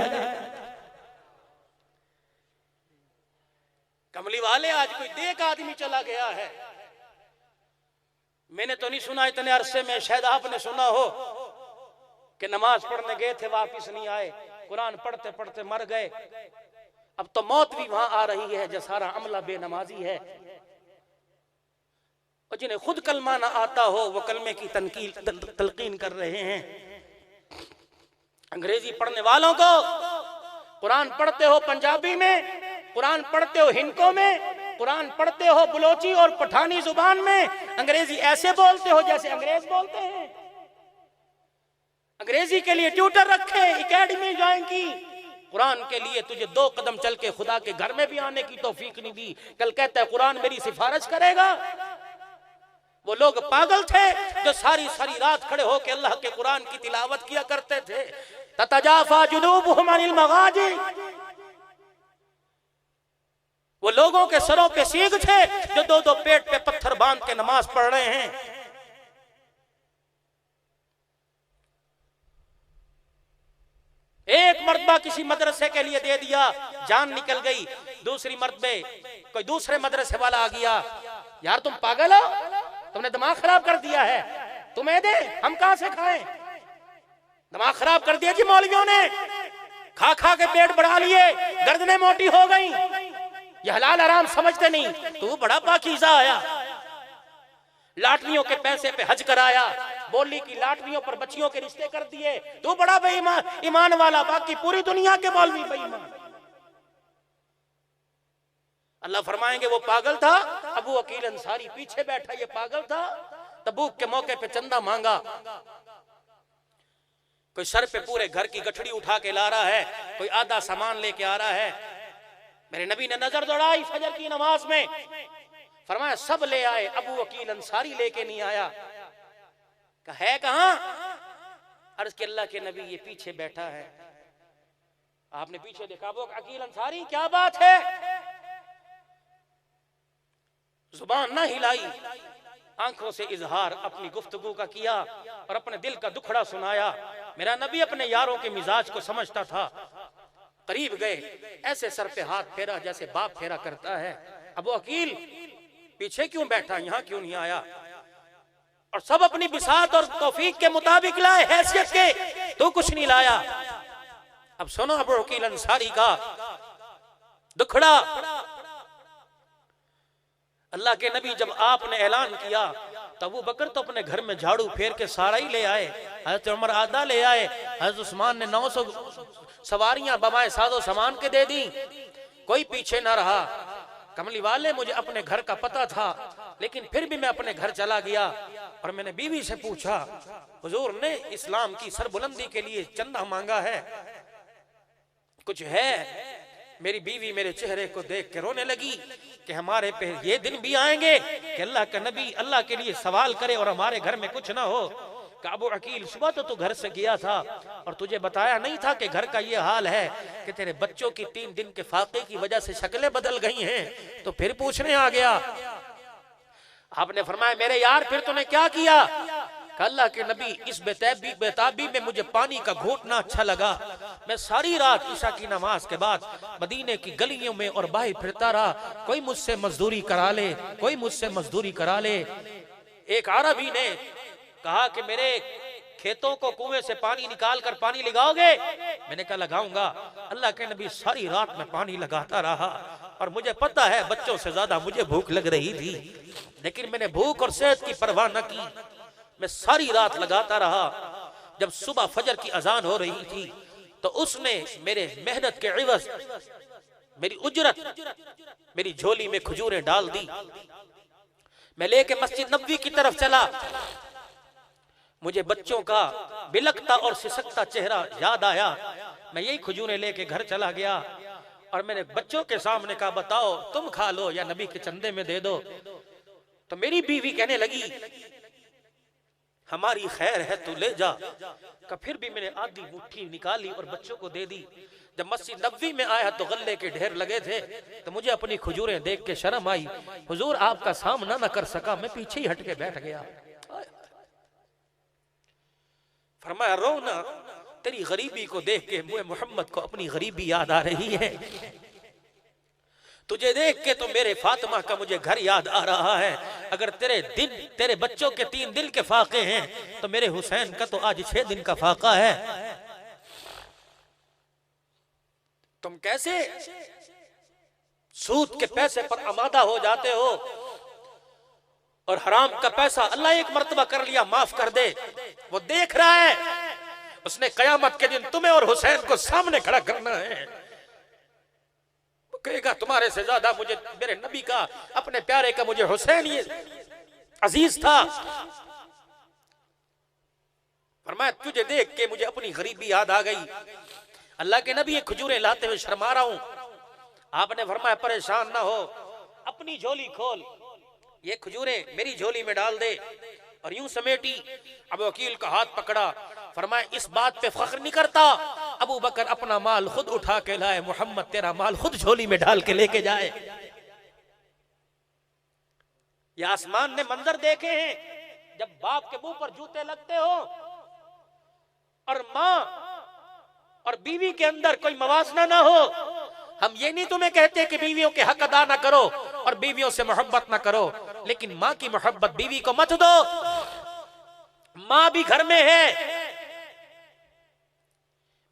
कमली वाले आज कोई देख आदमी चला गया है, मैंने तो नहीं सुना इतने अरसे में, शायद आपने सुना हो कि नमाज पढ़ने गए थे वापिस नहीं आए, कुरान पढ़ते पढ़ते मर गए। अब तो मौत भी वहां आ रही है जो सारा अमला बेनमाजी है। और जिन्हें खुद कलमा ना आता हो वो कलमे की तलकीन कर रहे हैं। अंग्रेजी पढ़ने वालों को कुरान पढ़ते हो पंजाबी में, कुरान पढ़ते हो हिंदको में, कुरान पढ़ते हो बलोची और पठानी जुबान में, अंग्रेजी ऐसे बोलते हो जैसे अंग्रेज बोलते हैं। अंग्रेजी के लिए ट्यूटर रखे, एकेडमी ज्वाइन की, कुरान के लिए तुझे 2 कदम चल के खुदा के घर में भी आने की तौफीक नहीं दी। कल कहता है कुरान मेरी सिफारिश करेगा। वो लोग पागल थे जो सारी सारी रात खड़े होकर अल्लाह के कुरान की तिलावत किया करते थे। ततजाफा जुनूबुहुम अनिल मगाजी, वो लोगों के सरों पे सींग थे जो 2-2 पेट पे पत्थर बांध के नमाज पढ़ रहे हैं। एक मर्तबा किसी मदरसे के लिए दे दिया, जान निकल गई। दूसरी मर्तबे कोई दूसरे मदरसे वाला आ गया, यार तुम पागल हो, तुमने दिमाग खराब कर दिया है, तुम्हें दे हम कहां से खाएं? दिमाग खराब कर दिया जी मौलवियों ने, खा खा के पेट बढ़ा लिए, गर्दनें मोटी हो गई, ये हलाल हराम समझते नहीं। तू बड़ा पाकीज़ा आया, लाटरियों के पैसे पे हज कराया, बोली की लाटरियों पर बच्चियों के रिश्ते कर दिए, तू बड़ा बेईमान ईमान वाला, बाकी पूरी दुनिया के मौलवी बेईमान। अल्लाह फरमाएंगे वो पागल था, अबू अकील अंसारी पीछे बैठा, ये पागल था, तबूक के मौके पे चंदा मांगा, कोई सर पे पूरे घर की गठड़ी उठा के ला रहा है, कोई आधा सामान लेके आ रहा है। मेरे नबी ने नजर दौड़ाई फजर की नमाज में, फरमाया सब ले आए, अबू अकील अंसारी लेके नहीं आया। है कहां? अर्ज के अल्लाह के नबी ये पीछे बैठा है। आपने पीछे देखा, अबू अकील अंसारी क्या बात है? जुबान ना हिलाई, आंखों से इजहार अपनी गुफ्तगू का किया और अपने दिल का दुखड़ा सुनाया। मेरा नबी अपने यारों के मिजाज को समझता था। करीब गए, ऐसे सर पे हाथ फेरा जैसे बाप फेरा करता है। अबू अकील पीछे क्यों बैठा, यहां क्यों नहीं आया? और सब अपनी बिसात और तौफीक के मुताबिक लाए, हैसियत के, तो कुछ नहीं लाया। अब सुनो अबू अकील अंसारी का दुखड़ा। अल्लाह के नबी जब आपने ऐलान किया तब अबू बकर तो अपने घर में झाड़ू फेर के सारा ही ले आए, हजरत उमर आधा ले आए, हजरत उस्मान ने 900 सवारियां बमाए सादो सामान के दे दी, कोई पीछे ना रहा। कमली वाले मुझे अपने घर का पता था, लेकिन फिर भी मैं अपने घर चला गया और मैंने बीवी से पूछा, हुजूर ने इस्लाम की सरबुलंदी के लिए चंदा मांगा है, कुछ है? मेरी बीवी मेरे चेहरे को देख के रोने लगी कि हमारे पे ये दिन भी आएंगे कि अल्लाह का नबी अल्लाह के लिए सवाल करे और हमारे घर में कुछ ना हो। अबू अकील सुबह तो तू घर से गया था और तुझे बताया नहीं था कि घर का ये हाल है कि तेरे बच्चों की 3 दिन के फाके की वजह से शक्लें बदल गई हैं, तो फिर पूछने आ गया। आपने फरमाया मेरे यार फिर तूने क्या किया? अल्लाह के नबी इस बेताबी में मुझे पानी का घोटना अच्छा लगा। मैं सारी रात ईशा की नमाज के बाद मदीने की गलियों में और बाहर फिरता रहा, कोई मुझसे मजदूरी करा ले, कोई मुझसे मजदूरी करा ले। एक अरबी ने कहा कि मेरे खेतों को कुएं से पानी निकाल कर पानी लगाओगे? मैंने कहा लगाऊंगा। अल्लाह के नबी सारी रात में पानी लगाता रहा और मुझे पता है बच्चों से ज्यादा मुझे भूख लग रही थी, लेकिन मैंने भूख और सेहत की परवाह न की, मैं सारी रात लगाता रहा। जब सुबह फजर की अजान हो रही थी तो उसने मेरे मेहनत के इवज मेरी उजरत, मेरी झोली में खजूरें डाल दी। मैं लेके मस्जिद नबवी की तरफ चला। मुझे बच्चों का बिलखता और सिसकता चेहरा याद आया। मैं यही खजूरें लेके घर चला गया और मैंने बच्चों के सामने कहा, बताओ तुम खा लो या नबी के चंदे में दे दो। तो मेरी बीवी कहने लगी, हमारी खैर है तू ले जा। का फिर भी मैंने आधी मुट्ठी निकाली और बच्चों को दे दी। जब मस्जिद नबवी में आया तो गल्ले के ढेर लगे थे, तो मुझे अपनी खजूरें देख के शर्म आई। हुजूर आपका सामना न कर सका, मैं पीछे ही हट के बैठ गया। फरमाया, रो ना, तेरी गरीबी को देख के मुझे मोहम्मद को अपनी गरीबी याद आ रही है। तुझे देख के तो मेरे फातिमा का मुझे घर याद आ रहा है। अगर तेरे बच्चों के 3 दिन के फाके हैं तो मेरे हुसैन का तो आज 6 दिन का फाका है। तुम कैसे सूद के पैसे पर आमादा हो जाते हो और हराम का पैसा अल्लाह एक मर्तबा कर लिया माफ कर दे। वो देख रहा है, उसने कयामत के दिन तुम्हें और हुसैन को सामने खड़ा करना है। वो कहेगा तुम्हारे से ज्यादा मुझे मेरे नबी का, अपने प्यारे का मुझे हुसैन ये अजीज था। फरमाया, तुझे देख के मुझे अपनी गरीबी याद आ गई। अल्लाह के नबी ये खजूरें लाते हुए शर्मा रहा हूं। आपने फरमाया, परेशान ना हो, अपनी झोली खोल, ये खजूरें मेरी झोली में डाल दे। और यूं समेटी। अब वकील का हाथ पकड़ा, फरमाया, इस बात पे फख्र नहीं करता, अबू बकर अपना माल खुद उठा के लाए, मोहम्मद तेरा माल खुद झोली में डाल के लेके जाए। ये आसमान ने मंजर देखे हैं जब बाप के मुंह पर जूते लगते हो और माँ और बीवी के अंदर कोई मवाजना ना हो। हम ये नहीं तुम्हें कहते कि बीवियों के हक अदा ना करो और बीवियों से मोहब्बत ना करो, लेकिन माँ की मोहब्बत बीवी को मत दो। माँ भी घर में है,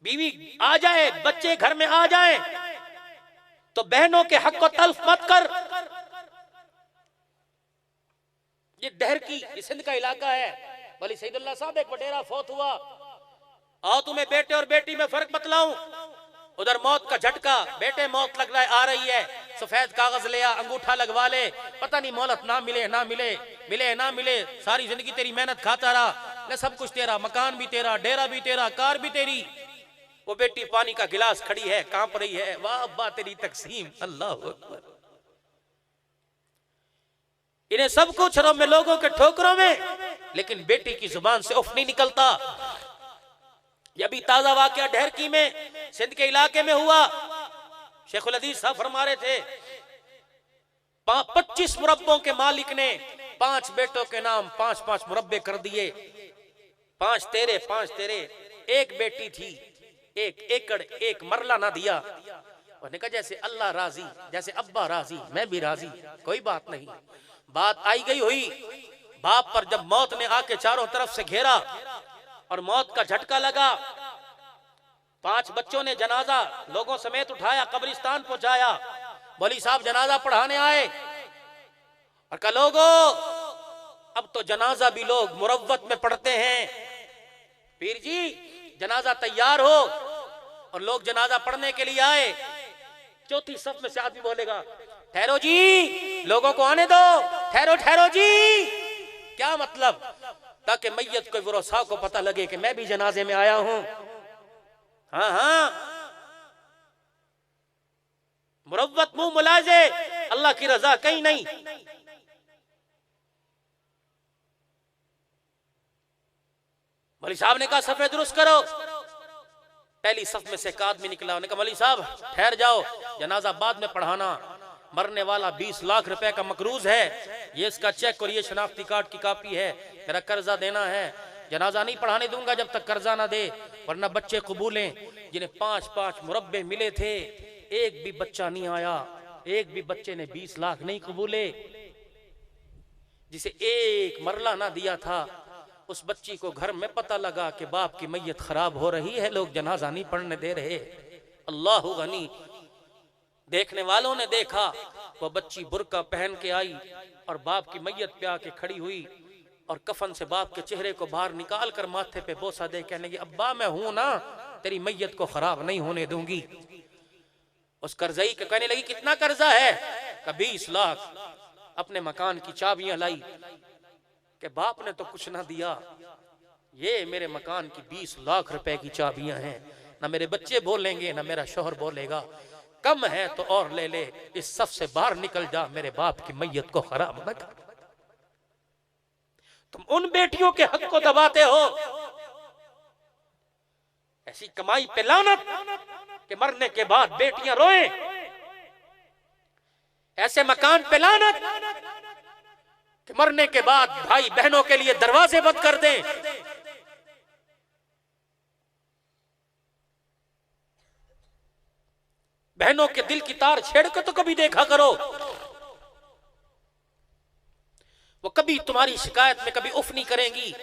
बीवी आ जाए, बच्चे घर में आ जाए तो बहनों के हक को तल्फ मत कर। ये डहर की सिंध का इलाका है। वली सईदुल्लाह साहब एक वडेरा फौत हुआ। आओ तुम्हें बेटे और बेटी में फर्क बतलाऊं। उधर मौत का झटका, बेटे मौत लग रहा है, आ रही है, सफेद कागज ले आ, अंगूठा लगवा ले, पता नहीं मोहलत ना मिले ना मिले, मिले ना मिले, सारी जिंदगी तेरी मेहनत खाता रहा, ले सब कुछ तेरा, मकान भी तेरा, डेरा भी तेरा, कार भी तेरी। वो बेटी पानी का गिलास खड़ी है, कांप रही है, वाह अब्बा तेरी तकसीम, अल्लाह अकबर। इन्हें सब कुछ में लोगों के ठोकरों में, लेकिन बेटी की जुबान से उफ नहीं निकलता। यह भी ताजा वाकया ढेरकी में सिंध के इलाके में हुआ। शेखुल हदीस साहब फरमा रहे थे, 25 मुरब्बों के मालिक ने 5 बेटों के नाम 5-5 मुरब्बे कर दिए। 5 तेरे 5 तेरे। एक बेटी थी, 1 एकड़ 1 मरला ना दिया। उन्होंने कहा जैसे अल्लाह राजी, जैसे अब्बा राजी, मैं भी राजी, कोई बात नहीं। बात आई गई हुई, बाप पर जब मौत ने आके चारों तरफ से घेरा और मौत का झटका लगा, 5 बच्चों ने जनाजा लोगों समेत उठाया, कब्रिस्तान पहुंचाया। मौलवी साहब जनाजा पढ़ाने आए और कहा लोगो अब तो जनाजा भी लोग मुरव्वत में पढ़ते हैं, पीर जी जनाजा तैयार हो। और लोग जनाजा पढ़ने के लिए आए। चौथी सफ में से आदमी बोलेगा, ठहरो जी, लोगों को आने दो, ठहरो ठहरो जी। क्या मतलब? ताकि मैयत को वरोसा को पता लगे कि मैं भी जनाजे में आया हूं। हाँ हाँ, मुरव्वत मुंह मुलाजे, अल्लाह की रजा कहीं नहीं। मौलवी साहब ने कहा सफे दुरुस्त करो। पहली सफ में से एक आदमी निकला, उन्होंने कहा मौलवी साहब ठहर जाओ, जनाजा बाद में पढ़ाना, मरने वाला 20 लाख रुपए का मकरूज है, ये इसका चेक और ये शनाख्ती कार्ड की कॉपी है, मेरा कर्जा देना है, जनाजा नहीं पढ़ाने दूंगा जब तक कर्जा ना दे, वरना बच्चे कबूलें। जिन्हें 5-5 मुरब्बे मिले थे, एक भी बच्चा नहीं आया, एक भी बच्चे ने 20 लाख नहीं कबूले। जिसे एक मरला ना दिया था, उस बच्ची को घर में पता लगा कि बाप की मैयत खराब हो रही है, लोग जनाजा नहीं पढ़ने दे रहे। अल्लाह गनी। देखने वालों ने देखा, वो बच्ची बुर्का पहन के आई और बाप की मैयत पे आके खड़ी हुई और कफन से बाप के चेहरे को बाहर निकाल कर माथे पे बोसा दे कहने लगी, अब्बा मैं हूं ना, तेरी मैयत को खराब नहीं होने दूंगी। उस कर्जई के कहने लगी कितना कर्जा है? का 20 लाख। अपने मकान की चाबियां लाई कि बाप ने तो कुछ ना दिया, ये मेरे मकान की 20 लाख रुपए की चाबियां हैं, ना मेरे बच्चे बोलेंगे ना मेरा शोहर बोलेगा, कम है तो और ले ले, इस सफ से बाहर निकल जा, मेरे बाप की मैयत को खराब न कर। तुम उन बेटियों के हक को दबाते हो। ऐसी कमाई पे लानत कि मरने के बाद बेटियां रोएं, ऐसे मकान पे लानत कि मरने के बाद भाई बहनों के लिए दरवाजे बंद कर दें। बहनों के दिल की तार छेड़ कर तो कभी देखा करो। वो कभी तुम्हारी शिकायत में कभी उफ नहीं करेंगी,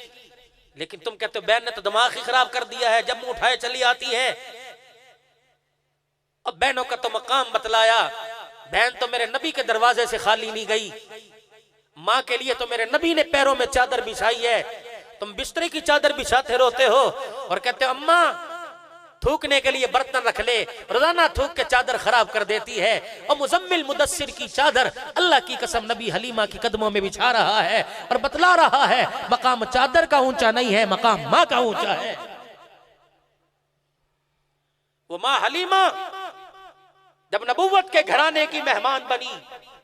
लेकिन तुम कहते हो बहन ने तो दिमाग ही खराब कर दिया है, जब मुंह उठाए चली आती है। अब बहनों का तो मकाम बतलाया, बहन तो मेरे नबी के दरवाजे से खाली नहीं गई, माँ के लिए तो मेरे नबी ने पैरों में चादर बिछाई है, तुम बिस्तरे की चादर बिछाते रोते हो और कहते हो अम्मा थूकने के लिए बर्तन रख ले, रोजाना थूक के चादर खराब कर देती है। और मुजम्मिल मुदस्सिर की चादर अल्लाह की कसम नबी हलीमा की कदमों में बिछा रहा है और बतला रहा है मकाम चादर का ऊंचा नहीं है, मकाम माँ का ऊंचा है। वो माँ हलीमा जब नबूवत के घराने की मेहमान बनी,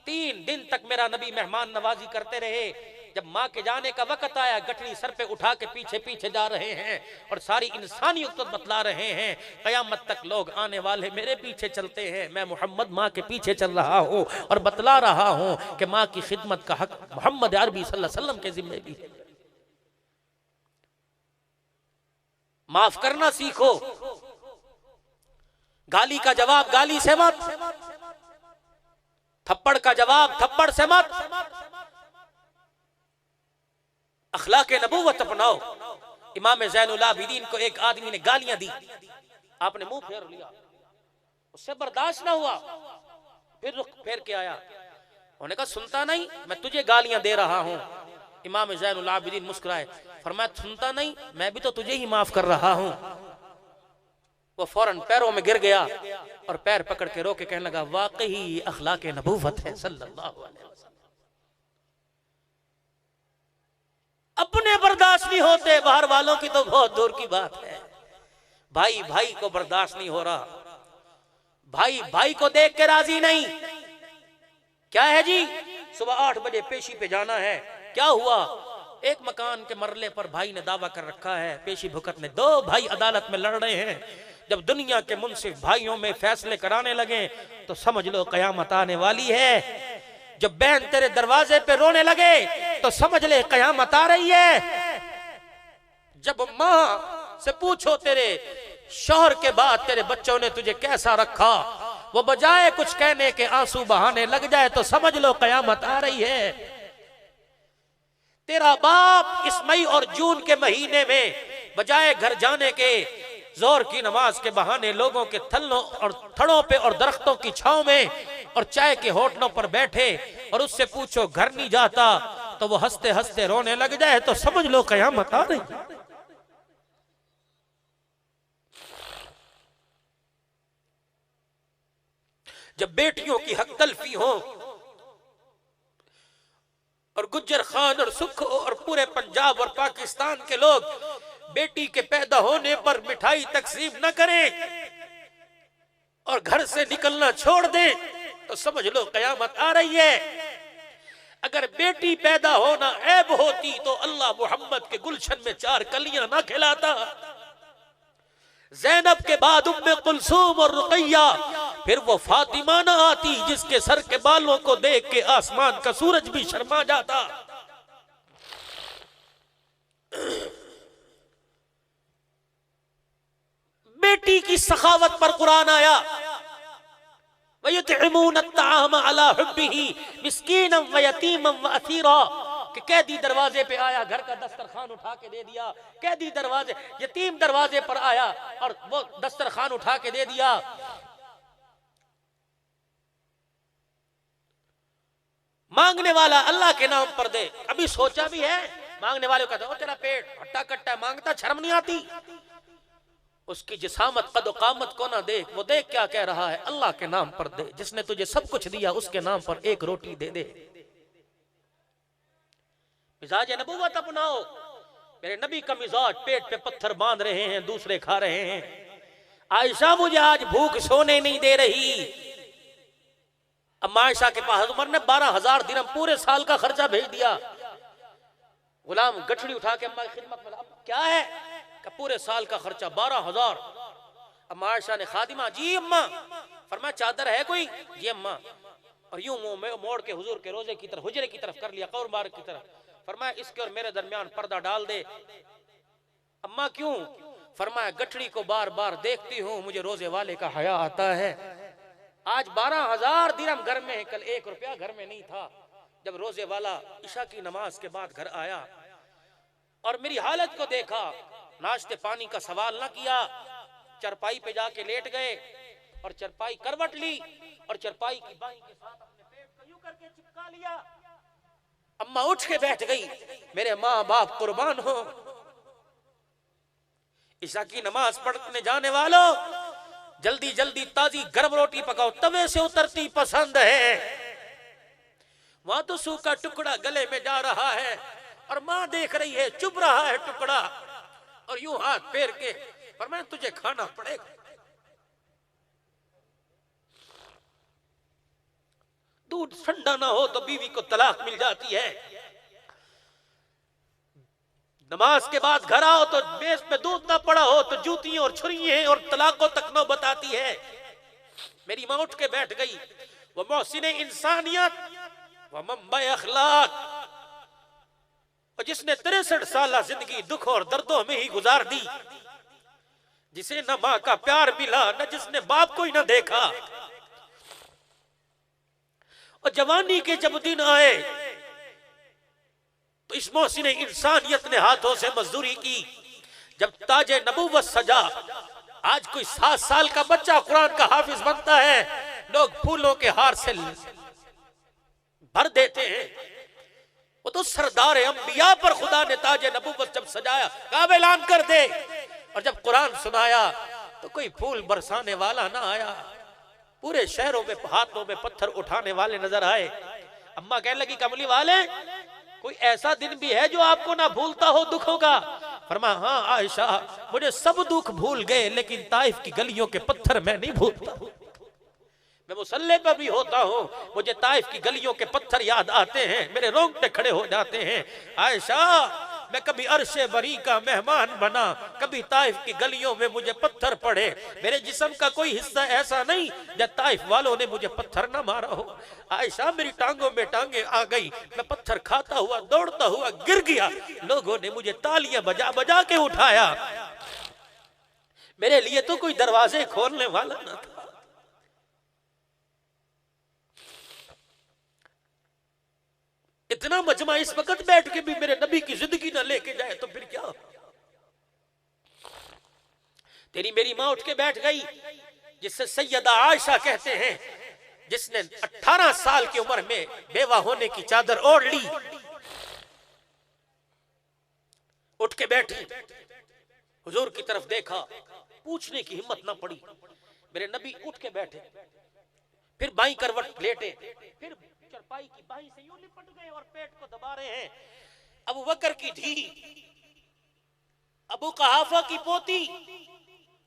3 दिन तक मेरा नबी मेहमान नवाजी करते रहे। जब माँ के जाने का वक्त आया, गठरी सर पे उठा के पीछे पीछे जा रहे हैं और सारी इंसानियत बतला रहे हैं, कयामत तक लोग आने वाले मेरे पीछे चलते हैं, मैं मोहम्मद माँ के पीछे चल रहा हूँ और बतला रहा हूँ कि माँ की खिदमत का हक मोहम्मद अरबी सल्लल्लाहु अलैहि वसल्लम के जिम्मे भी है। माफ करना सीखो, गाली का जवाब गाली से मत, थप्पड़ का जवाब थप्पड़ से मत, अखलाक नबूवत अपनाओ। इमाम ज़ैनुल आबिदीन को एक आदमी ने गालियां दी, आपने मुंह फेर लिया, उससे बर्दाश्त ना हुआ, फिर रुख फेर के आया, उन्होंने कहा सुनता नहीं मैं तुझे गालियां दे रहा हूं। इमाम ज़ैनुल आबिदीन मुस्कुराए, फरमाया सुनता नहीं मैं भी तो तुझे ही माफ कर रहा हूं। वो फौरन पैरों में गिर गया और पैर पकड़ के रोके कहने लगा वाकई अखलाक नबूवत है सल्लल्लाहु अलैहि वसल्लम। अपने बर्दाश्त नहीं होते, बाहर वालों की तो बहुत दूर की बात है। भाई भाई को बर्दाश्त नहीं हो रहा, भाई भाई को देख के राजी नहीं। क्या है जी, सुबह 8 बजे पेशी पे जाना है, क्या हुआ? एक मकान के मरले पर भाई ने दावा कर रखा है, पेशी भुगतने 2 भाई अदालत में लड़ रहे हैं। जब दुनिया के मुंसिफ भाइयों में फैसले कराने लगे तो समझ लो कयामत आने वाली है। जब बहन तेरे दरवाजे पे रोने लगे तो समझ ले कयामत आ रही है। जब माँ से पूछो तेरे शौहर के बाद तेरे बच्चों ने तुझे कैसा रखा, वो बजाय कुछ कहने के आंसू बहाने लग जाए तो समझ लो कयामत आ रही है। तेरा बाप इस मई और जून के महीने में बजाय घर जाने के जोर की नमाज के बहाने लोगों के थल्लों और थड़ों पे और दरख्तों की छांव में और चाय के होटलों पर बैठे और उससे पूछो घर नहीं जाता तो वो हंसते हंसते रोने लग जाए तो समझ लो कयामत आ रही। जब बेटियों की हक तलफी हो और गुज्जर खान और सुख और पूरे पंजाब और पाकिस्तान के लोग बेटी के पैदा होने पर मिठाई तकसीम न करें और घर से निकलना छोड़ दें तो समझ लो कयामत आ रही है। अगर बेटी पैदा होना ऐब होती तो अल्लाह मोहम्मद के गुलशन में 4 कलियां ना खिलाता। ज़ैनब के बाद उम्मे कुलसूम और रुकैया, फिर वो फातिमा ना आती जिसके सर के बालों को देख के आसमान का सूरज भी शर्मा जाता। बेटी की सखावत पर कुरान आया, वयुतइमून अत्ताअम अला हुब्बिही मिस्कीनम व यतीमम व असीरा, कि कैदी दरवाजे पे आया घर का दस्तरखान उठा के दे दिया, कैदी दरवाजे यतीम दरवाजे पर आया और वो दस्तरखान उठा के दे दिया। मांगने वाला अल्लाह के नाम पर दे। अभी सोचा भी है मांगने वाले को कहते हो तेरा पेट हट्टा कट्टा मांगता, शर्म नहीं आती? उसकी जिसामत कद कामत को ना देख, वो देख क्या कह रहा है, अल्लाह के नाम पर दे, जिसने तुझे सब कुछ दिया उसके नाम पर एक रोटी दे दे। मिजाज नबूवत अपनाओ। मेरे नबी का मिजाज पेट पे पत्थर बांध रहे हैं, दूसरे खा रहे हैं। आयशा मुझे आज भूख सोने नहीं दे रही। अम्मा आयशा के पास उमर ने 12,000 दिरहम पूरे साल का खर्चा भेज दिया। गुलाम गठड़ी उठा के अम्मा की खिदमत में, क्या है? का पूरे साल का खर्चा 12,000। अम्मा आयशा ने खादिमा, जी अम्मा। फरमाया चादर है कोई? जी अम्मा। और यूं मोड़ के हुजूर के रोजे की तरफ, हुजरे की तरफ कर लिया, कौर बार की तरफ। फरमाया इसके और मेरे दरमियान पर्दा डाल दे। अम्मा क्यों? फरमाया गठड़ी को बार बार देखती हूँ, मुझे रोजे वाले का हया आता है। आज 12,000 दिरहम घर में है, कल 1 रुपया घर में नहीं था। जब रोजे वाला इशा की नमाज के बाद घर आया और मेरी हालत को देखा, नाश्ते पानी का सवाल ना किया, चरपाई पे जाके लेट गए और चरपाई करवट ली और चरपाई की बाई के साथ अपने पेट को यूं करके चिपका लिया। अम्मा उठ के बैठ गई, मेरे माँ बाप कुर्बान हो। ईशा की नमाज पढ़ने जाने वालों, जल्दी जल्दी ताजी गर्म रोटी पकाओ, तवे से उतरती पसंद है। वहां तो सूखा टुकड़ा गले में जा रहा है और माँ देख रही है, चुभ रहा है टुकड़ा और यूं हाथ फेर के, पर मैं तुझे खाना पड़ेगा। दूध ठंडा ना हो तो बीवी को तलाक मिल जाती है। नमाज के बाद घर आओ तो मेज पे दूध ना पड़ा हो तो जूतियां और छुरियां और तलाकों तक नौ बताती है। मेरी मां उठ के बैठ गई। वो मोहसिने इंसानियत, वो मंबा अखलाक, और जिसने 63 साल जिंदगी दुख और दर्दों में ही गुजार दी, जिसे न मां का प्यार मिला, न जिसने बाप को ही न देखा। और जवानी के जब दिन आए तो इस मोहसिने इंसानियत ने हाथों से मजदूरी की। जब ताजे नबूवत सजा, आज कोई 7 साल का बच्चा कुरान का हाफिज बनता है, लोग फूलों के हार से भर देते हैं। वो तो सरदार अंबिया पर खुदा ने ताजे नबूवत जब सजाया, कहा ऐलान कर दे। और जब कुरान सुनाया तो कोई फूल बरसाने वाला ना आया। पूरे शहरों में हाथों में पत्थर उठाने वाले नजर आए। अम्मा कहने लगी, कमली वाले, कोई ऐसा दिन भी है जो आपको ना भूलता हो दुखों का? फरमाया, हाँ आयशा, मुझे सब दुख भूल गए, लेकिन ताइफ की गलियों के पत्थर मैं नहीं भूलता। मैं मुसल्ले पर भी होता हूँ, मुझे ताइफ की गलियों के पत्थर याद आते हैं, मेरे रोंगटे खड़े हो जाते हैं। आयशा, मैं कभी अरशे बरी का मेहमान बना, कभी ताइफ की गलियों में मुझे पत्थर पड़े। मेरे जिस्म का कोई हिस्सा ऐसा नहीं जब ताइफ वालों ने मुझे पत्थर ना मारा हो। आयशा, मेरी टांगों में टांगे आ गई, मैं पत्थर खाता हुआ दौड़ता हुआ गिर गया। लोगों ने मुझे तालियां बजा बजा के उठाया। मेरे लिए तो कोई दरवाजे खोलने वाला ना था। इतना मजमा इस वक्त बैठ के भी मेरे नबी की जिंदगी ना लेके जाए तो फिर क्या? तेरी मेरी मां उठ के बैठ गई, जिससे सैयदा आयशा कहते हैं, जिसने 18 साल की उम्र में बेवा होने की चादर ओढ़ ली, उठ के बैठी, हुजूर की तरफ देखा, पूछने की हिम्मत ना पड़ी। मेरे नबी उठ के बैठे, फिर बाईं करवट लेटे, फिर चरपाई की बाई से यूं लिपट गए और पेट को दबा रहे हैं। अबू बकर की धी, अबू कहाफा की पोती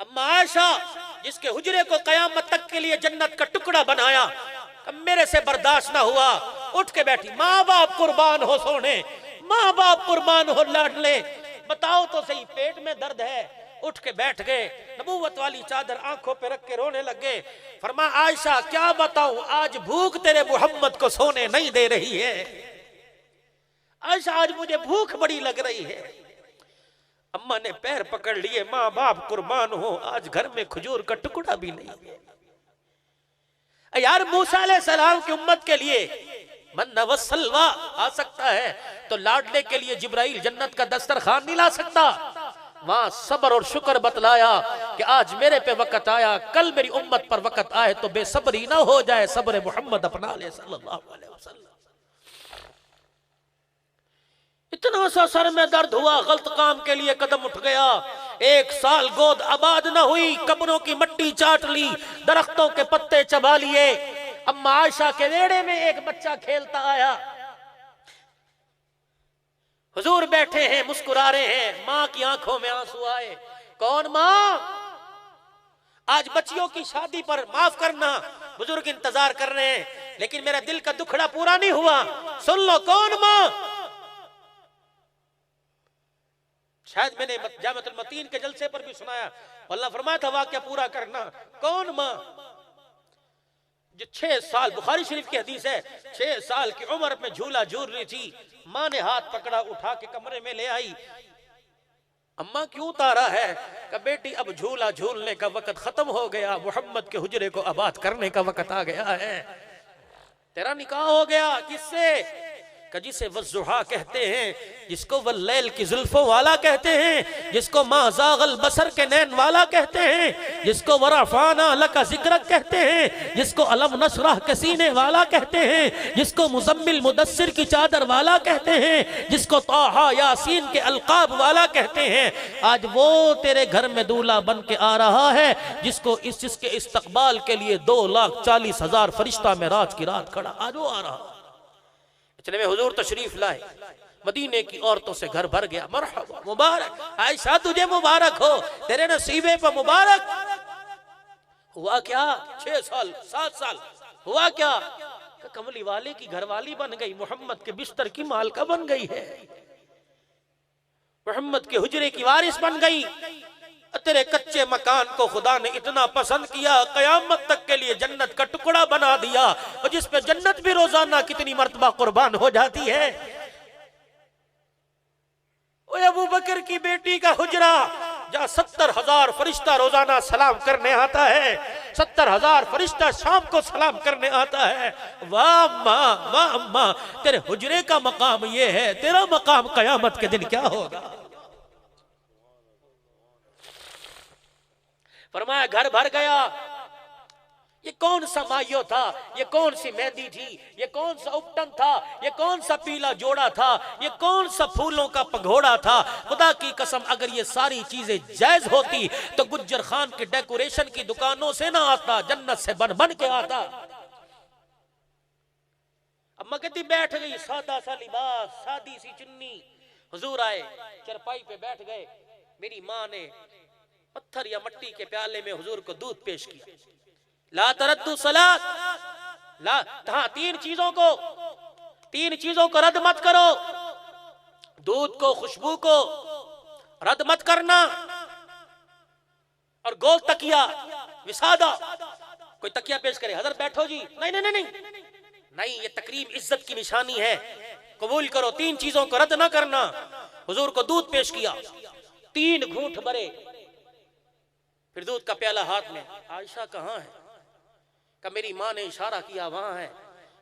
अम्मा आयशा, जिसके हुजरे को कयामत तक के लिए जन्नत का टुकड़ा बनाया, मेरे से बर्दाश्त ना हुआ, उठ के बैठी। माँ बाप कुर्बान हो सोने, माँ बाप कुर्बान हो लाडले, बताओ तो सही, पेट में दर्द है। उठ के बैठ गए, नबूवत वाली चादर आंखों पे रख के रोने लगे। फरमा, आयशा क्या बताऊं, आज भूख तेरे मोहम्मद को सोने नहीं दे रही है। आयशा, आज मुझे भूख बड़ी लग रही है। अम्मा ने पैर पकड़ लिए, माँ बाप कुर्बान हो, आज घर में खजूर का टुकड़ा भी नहीं है। यार, मूसा अलैहिस्सलाम की उम्मत के लिए मन्ना व सलवा आ सकता है, तो लाडले के लिए जिब्राइल जन्नत का दस्तरखान नहीं ला सकता। वहां सब्र और शुक्र बतलाया कि आज मेरे पे वक्त आया, कल मेरी उम्मत पर वक्त आए तो बेसब्री ना हो जाए, सब्र मोहम्मद अपना ले सल्लल्लाहु अलैहि वसल्लम। इतना सा सर में दर्द हुआ, गलत काम के लिए कदम उठ गया, 1 साल गोद आबाद न हुई, कब्रों की मट्टी चाट ली, दरख्तों के पत्ते चबा लिए। अम्मा आयशा के वेड़े में एक बच्चा खेलता आया, हुजूर बैठे हैं, मुस्कुरा रहे हैं, मां की आंखों में आंसू आए। कौन मां? आज बच्चियों की शादी पर माफ करना, बुजुर्ग इंतजार कर रहे हैं, लेकिन मेरा दिल का दुखड़ा पूरा नहीं हुआ। सुन लो, कौन मां? शायद मैंने जामिअतुल मतीन के जलसे पर भी सुनाया, अल्लाह फरमाया था वाक़या पूरा करना। कौन मां? जो 6 साल, बुखारी शरीफ की हदीस है, 6 साल की उम्र में झूला झूल रही थी, मां ने हाथ पकड़ा, उठा के कमरे में ले आई। अम्मा क्यों उतारा है? कि बेटी अब झूला झूलने का वक्त खत्म हो गया, मोहम्मद के हुजरे को आबाद करने का वक्त आ गया है, तेरा निकाह हो गया। किससे? जिसे वज़्ज़ुहा कहते हैं, जिसको वल्लैल की जुल्फों वाला कहते हैं, जिसको माज़ागल बसर के नैन वाला कहते हैं, जिसको वरफ़ाना लका ज़िक्रक कहते हैं, जिसको अलम नशरह के सीने वाला कहते हैं, जिसको मुज़म्मिल मुदस्सिर की चादर वाला कहते हैं, जिसको ताहा यासीन के अलक़ाब वाला कहते हैं, आज वो तेरे घर में दूल्हा बन के आ रहा है, जिसके इस्तकबाल के लिए 2,40,000 फरिश्ता में रात की रात खड़ा, आज वो आ रहा। इतने में हुजूर तशरीफ लाए, मदीने की औरतों से घर भर गया। मरहबा, मुबारक आयशा, तुझे मुबारक हो, तेरे नसीबे पर मुबारक। हुआ क्या? 6 साल 7 साल हुआ क्या? कमली वाले की घरवाली बन गई, मोहम्मद के बिस्तर की मालका बन गई है, मोहम्मद के हुजरे की वारिस बन गई। तेरे कच्चे मकान को खुदा ने इतना पसंद किया, कयामत तक के लिए जन्नत का टुकड़ा बना दिया, और जिस पे जन्नत भी रोजाना कितनी मर्तबा कुर्बान हो जाती है। ओए अबू बकर की बेटी का हुजरा, जहां 70,000 फरिश्ता रोजाना सलाम करने आता है, 70,000 फरिश्ता शाम को सलाम करने आता है। वाह अम्मा, वाह अम्मा, तेरे हुजरे का मकाम ये है, तेरा मकाम कयामत के दिन क्या होगा? फरमाया घर भर गया। ये कौन सा मायो था? ये कौन सी मेहंदी थी? ये कौन सा उपटन था? ये कौन सा पीला जोड़ा था? ये कौन सा फूलों का पगोड़ा था? खुदा की कसम, अगर ये सारी चीजें जायज होती तो गुज्जर खान के डेकोरेशन की दुकानों से ना आता, जन्नत से बन बन के आता। अम्मा कहती बैठ गई, सादा सा लिबास, सादी सी चुन्नी। हुजूर आए, चरपाई पे बैठ गए। मेरी माँ ने पत्थर या मट्टी के प्याले में हुजूर को दूध पेश किया। ला तरद्दु सलात, ला, हाँ, 3 चीजों को रद्द मत करो। दूध को, खुशबू को रद्द मत करना, और गोल तकिया, विसादा। कोई तकिया पेश करे, हजरत बैठो जी, नहीं नहीं नहीं नहीं, ये तकरीम इज्जत की निशानी है, कबूल करो। 3 चीजों को रद्द ना करना। हुजूर को दूध पेश किया, 3 घूंट भरे, फिर दूध का प्याला हाथ में। आयशा कहाँ है? का मेरी माँ ने इशारा किया, वहां है।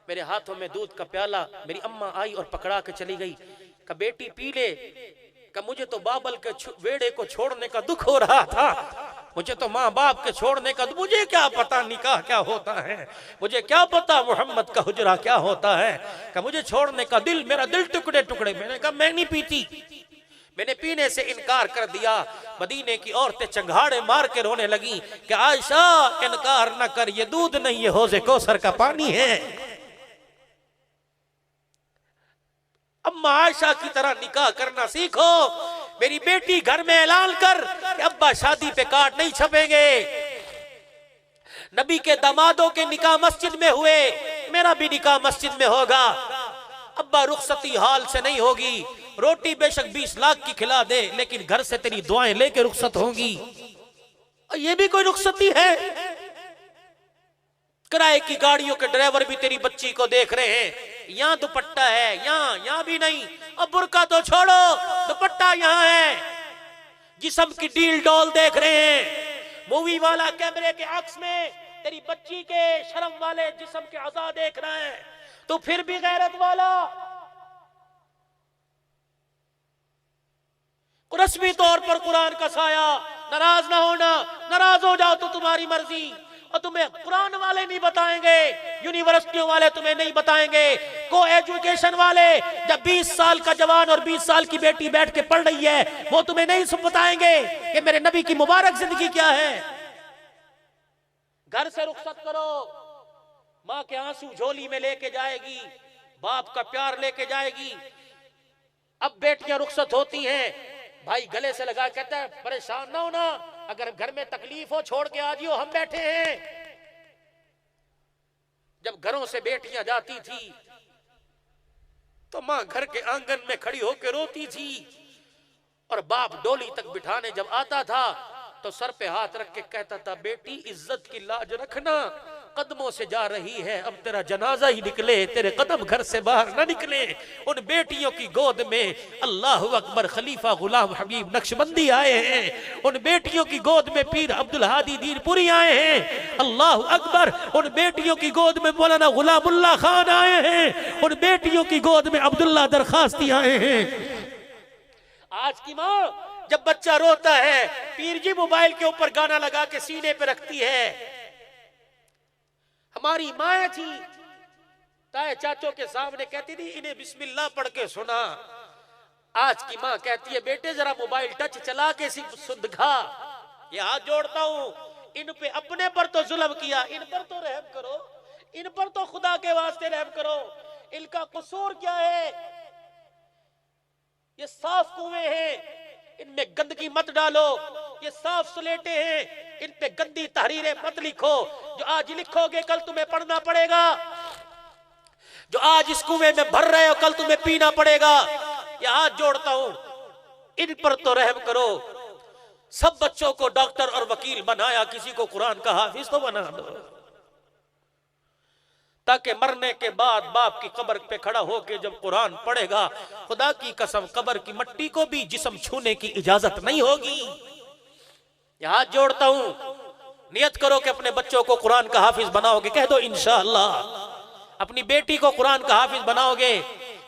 मेरे हाथों में दूध का प्याला, मेरी अम्मा आई और पकड़ा के चली गई। का बेटी पी ले। का मुझे तो बाबल के वेड़े को छोड़ने का दुख हो रहा था, मुझे तो माँ बाप के छोड़ने का, मुझे क्या पता निकाह क्या होता है, मुझे क्या पता मोहम्मद का हुजरा क्या होता है। का मुझे छोड़ने का दिल, मेरा दिल टुकड़े टुकड़े। मैंने कहा मैं नहीं पीती, मैंने पीने से इनकार कर दिया। मदीने की औरतें चंगाड़े मार के रोने लगी कि आयशा इनकार न कर, ये दूध नहीं, ये हौज़े कौसर का पानी है। अम्मा आयशा की तरह निकाह करना सीखो। मेरी बेटी घर में ऐलान कर कि अब्बा शादी पे कार्ड नहीं छपेंगे। नबी के दामादों के निकाह मस्जिद में हुए, मेरा भी निकाह मस्जिद में होगा। अब्बा रुखसती हाल से नहीं होगी, रोटी बेशक 20 लाख की खिला दे, लेकिन घर से तेरी दुआएं लेके रुखसत होंगी। और ये भी कोई रुखसती है? किराए की गाड़ियों के ड्राइवर भी तेरी बच्ची को देख रहे हैं, यहाँ दुपट्टा है, यहाँ भी नहीं। अब बुर्का तो छोड़ो, दुपट्टा यहाँ है। जिस्म की डील डॉल देख रहे हैं, मूवी वाला कैमरे के अक्स में तेरी बच्ची के शर्म वाले जिस्म के अज़ा देख रहा है, तो फिर भी गैरत वाला। रस्मी तौर पर कुरान का साया, नाराज ना होना, नाराज हो जाओ तो तुम्हारी मर्जी। और तुम्हें कुरान वाले नहीं बताएंगे, यूनिवर्सिटियों वाले तुम्हें नहीं बताएंगे, को एजुकेशन वाले। जब 20 साल का जवान और 20 साल की बेटी बैठ के पढ़ रही है, वो तुम्हें नहीं बताएंगे कि मेरे नबी की मुबारक जिंदगी क्या है। घर से रुखसत करो, माँ के आंसू झोली में लेके जाएगी, बाप का प्यार लेके जाएगी। अब बेटियां रुखसत होती हैं, भाई गले से लगा कहता है परेशान ना होना, अगर घर में तकलीफ हो छोड़ के आ जियो, हम बैठे हैं। जब घरों से बेटियां जाती थी तो मां घर के आंगन में खड़ी होकर रोती थी, और बाप डोली तक बिठाने जब आता था तो सर पे हाथ रख के कहता था बेटी इज्जत की लाज रखना, कदमों से जा रही है, अब तेरा जनाजा ही निकले, तेरे कदम घर से बाहर ना निकले। उन बेटियों की गोद में अल्लाह अकबर खलीफा गुलाम हबीब नक्शबंदी आए हैं, उन बेटियों की गोद में पीर अब्दुल हादी दीनपुरी आए हैं, अल्लाह अकबर। उन बेटियों की गोद में मौलाना गुलामुल्लाह खान आए हैं, उन बेटियों की गोद में अब्दुल्ला दरखास्ती आए हैं। आज की माँ जब बच्चा रोता है, पीर जी मोबाइल के ऊपर गाना लगा के सीने पे रखती है। हमारी माँ थी, ताए चाचों के सामने कहती थी इन्हें बिस्मिल्लाह पढ़ के सुना। आज की माँ कहती है बेटे जरा मोबाइल टच चला के सुन दिखा। ये हाथ जोड़ता हूं, इन पे अपने पर तो जुल्म किया, इन पर तो रहम करो, इन पर तो खुदा के वास्ते रहम करो। इनका कसूर क्या है? ये साफ कुएं हैं, इनमें गंदगी मत डालो। ये साफ स्लेटे हैं, इन पे गंदी तहरीरें मत लिखो। जो आज लिखोगे कल तुम्हें पढ़ना पड़ेगा, जो आज इस कुएं में भर रहे हो कल तुम्हें पीना पड़ेगा। ये हाथ जोड़ता हूं, इन पर तो रहम करो। सब बच्चों को डॉक्टर और वकील बनाया, किसी को कुरान का हाफिज तो बना दो, ताकि मरने के बाद बाप की कब्र पे खड़ा होके जब कुरान पढ़ेगा, खुदा की कसम कब्र की मिट्टी को भी जिस्म छूने की इजाजत नहीं होगी। यह हाथ जोड़ता हूं, नियत करो कि अपने बच्चों को कुरान का हाफिज बनाओगे। कह दो इंशाअल्लाह। अपनी बेटी को कुरान का हाफिज बनाओगे,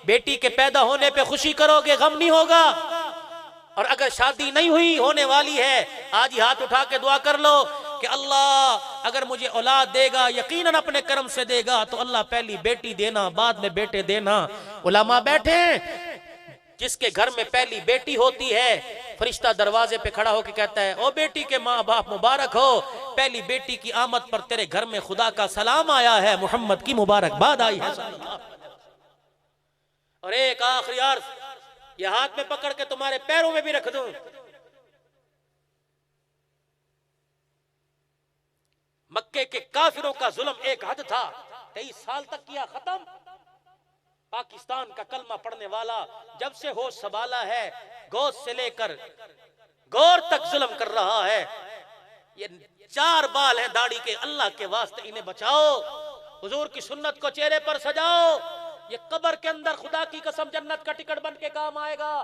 बेटी के पैदा होने पे खुशी करोगे, गम नहीं होगा। और अगर शादी नहीं हुई, होने वाली है, आज ही हाथ उठा के दुआ कर लो कि अल्लाह अगर मुझे औलाद देगा, यकीनन अपने कर्म से देगा, तो अल्लाह पहली बेटी देना, बाद में बेटे देना। उलमा बैठे, जिसके घर में पहली बेटी होती है, फरिश्ता दरवाजे पे खड़ा होकर कहता है ओ बेटी के माँ बाप मुबारक हो, पहली बेटी की आमद पर तेरे घर में खुदा का सलाम आया है, मोहम्मद की मुबारकबाद आई है। और एक आखिरी अर्ज, ये हाथ में पकड़ के तुम्हारे पैरों में भी रख दूं। मक्के के काफिरों का जुल्म एक हद था, 23 साल तक किया खत्म। पाकिस्तान का कलमा पढ़ने वाला जब से होश संभाला है, गोद से लेकर गौर तक जुल्म कर रहा है। ये 4 बाल हैं दाढ़ी के, अल्लाह के वास्ते इन्हें बचाओ, हुजूर की सुन्नत को चेहरे पर सजाओ। ये कब्र के अंदर खुदा की कसम जन्नत का टिकट बन के काम आएगा।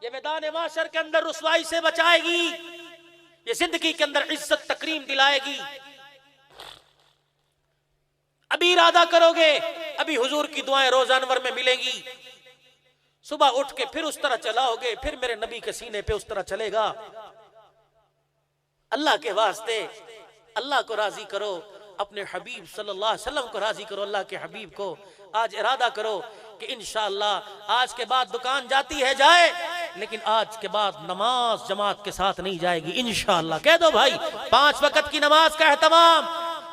ये मैदान माशर के अंदर रुसवाई से बचाएगी, ये जिंदगी के अंदर इज्जत तकरीम दिलाएगी। अभी इरादा करोगे, अभी हुजूर की दुआएं रोजानवर में मिलेंगी। सुबह उठ के फिर उस तरह चलाओगे, फिर मेरे नबी के सीने पे उस तरह चलेगा। अल्लाह के वास्ते अल्लाह को राजी करो, अपने हबीब सल्लल्लाहु अलैहि वसल्लम को राजी करो, अल्लाह के हबीब को। आज इरादा करो कि इंशाअल्लाह आज के बाद दुकान जाती है जाए, लेकिन आज के बाद नमाज जमात के साथ नहीं जाएगी इंशाअल्लाह। कह दो भाई 5 वक्त की नमाज का एहतमाम,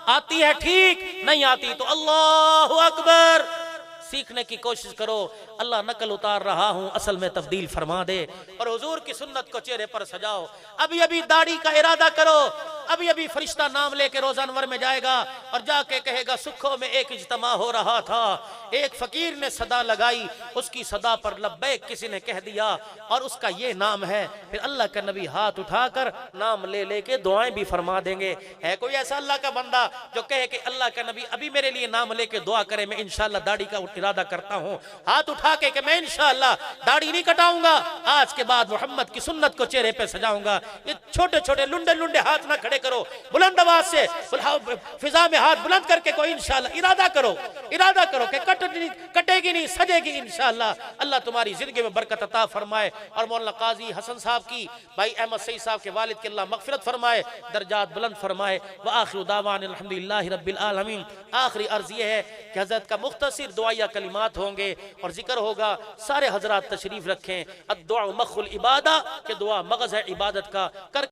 आती है ठीक, नहीं आती तो अल्लाहु अकबर, सीखने की कोशिश करो। अल्लाह नकल उतार रहा हूं, असल में तब्दील फरमा दे, और हुजूर की सुन्नत को चेहरे पर सजाओ। अभी अभी दाढ़ी का इरादा करो, अभी अभी फरिश्ता नाम लेके रोजानवर में जाएगा और जाके कहेगा सुखों में एक इज्तिमा हो रहा था, एक फकीर ने सदा लगाई, उसकी सदा पर लब्बैक किसी ने कह दिया और उसका ये नाम है। फिर अल्लाह का नबी हाथ उठाकर नाम ले लेके दुआएं भी फरमा देंगे। है कोई ऐसा अल्लाह का बंदा जो कहे कि अल्लाह का नबी अभी मेरे लिए नाम लेके दुआ करे, मैं इंशाअल्लाह दाढ़ी का इरादा करता हूं, हाथ उठा के कि मैं इंशाअल्लाह दाढ़ी नहीं कटाऊंगा, आज के बाद मोहम्मद की सुन्नत को चेहरे पे सजाऊंगा। ये छोटे छोटे लुंडे लुंडे हाथ ना खड़े करो, बुलंद आवाज से फिजा में हाथ बुलंद करके कोई इंशाल्लाह इरादा करो कि कटेगी नहीं, सजेगी इंशाल्लाह। अल्लाह तुम्हारी जिंदगी में बरकत अता फरमाए। और मौलाना काजी हसन साहब की, भाई अहमद सईद साहब के वालिद की अल्लाह मगफिरत फरमाए, दर्जात बुलंद फरमाए। व आखिरु दावाना अल्हम्दुलिल्लाहि रब्बिल आलमीन। आखिरी अर्ज ये है कि हजरत का मुख्तसर दुआया कलिमात होंगे और जिक्र होगा। सारे हजरात तशरीफ रखें। अद्दुआ मखुल इबादा, के दुआ मगज़ है इबादत का कर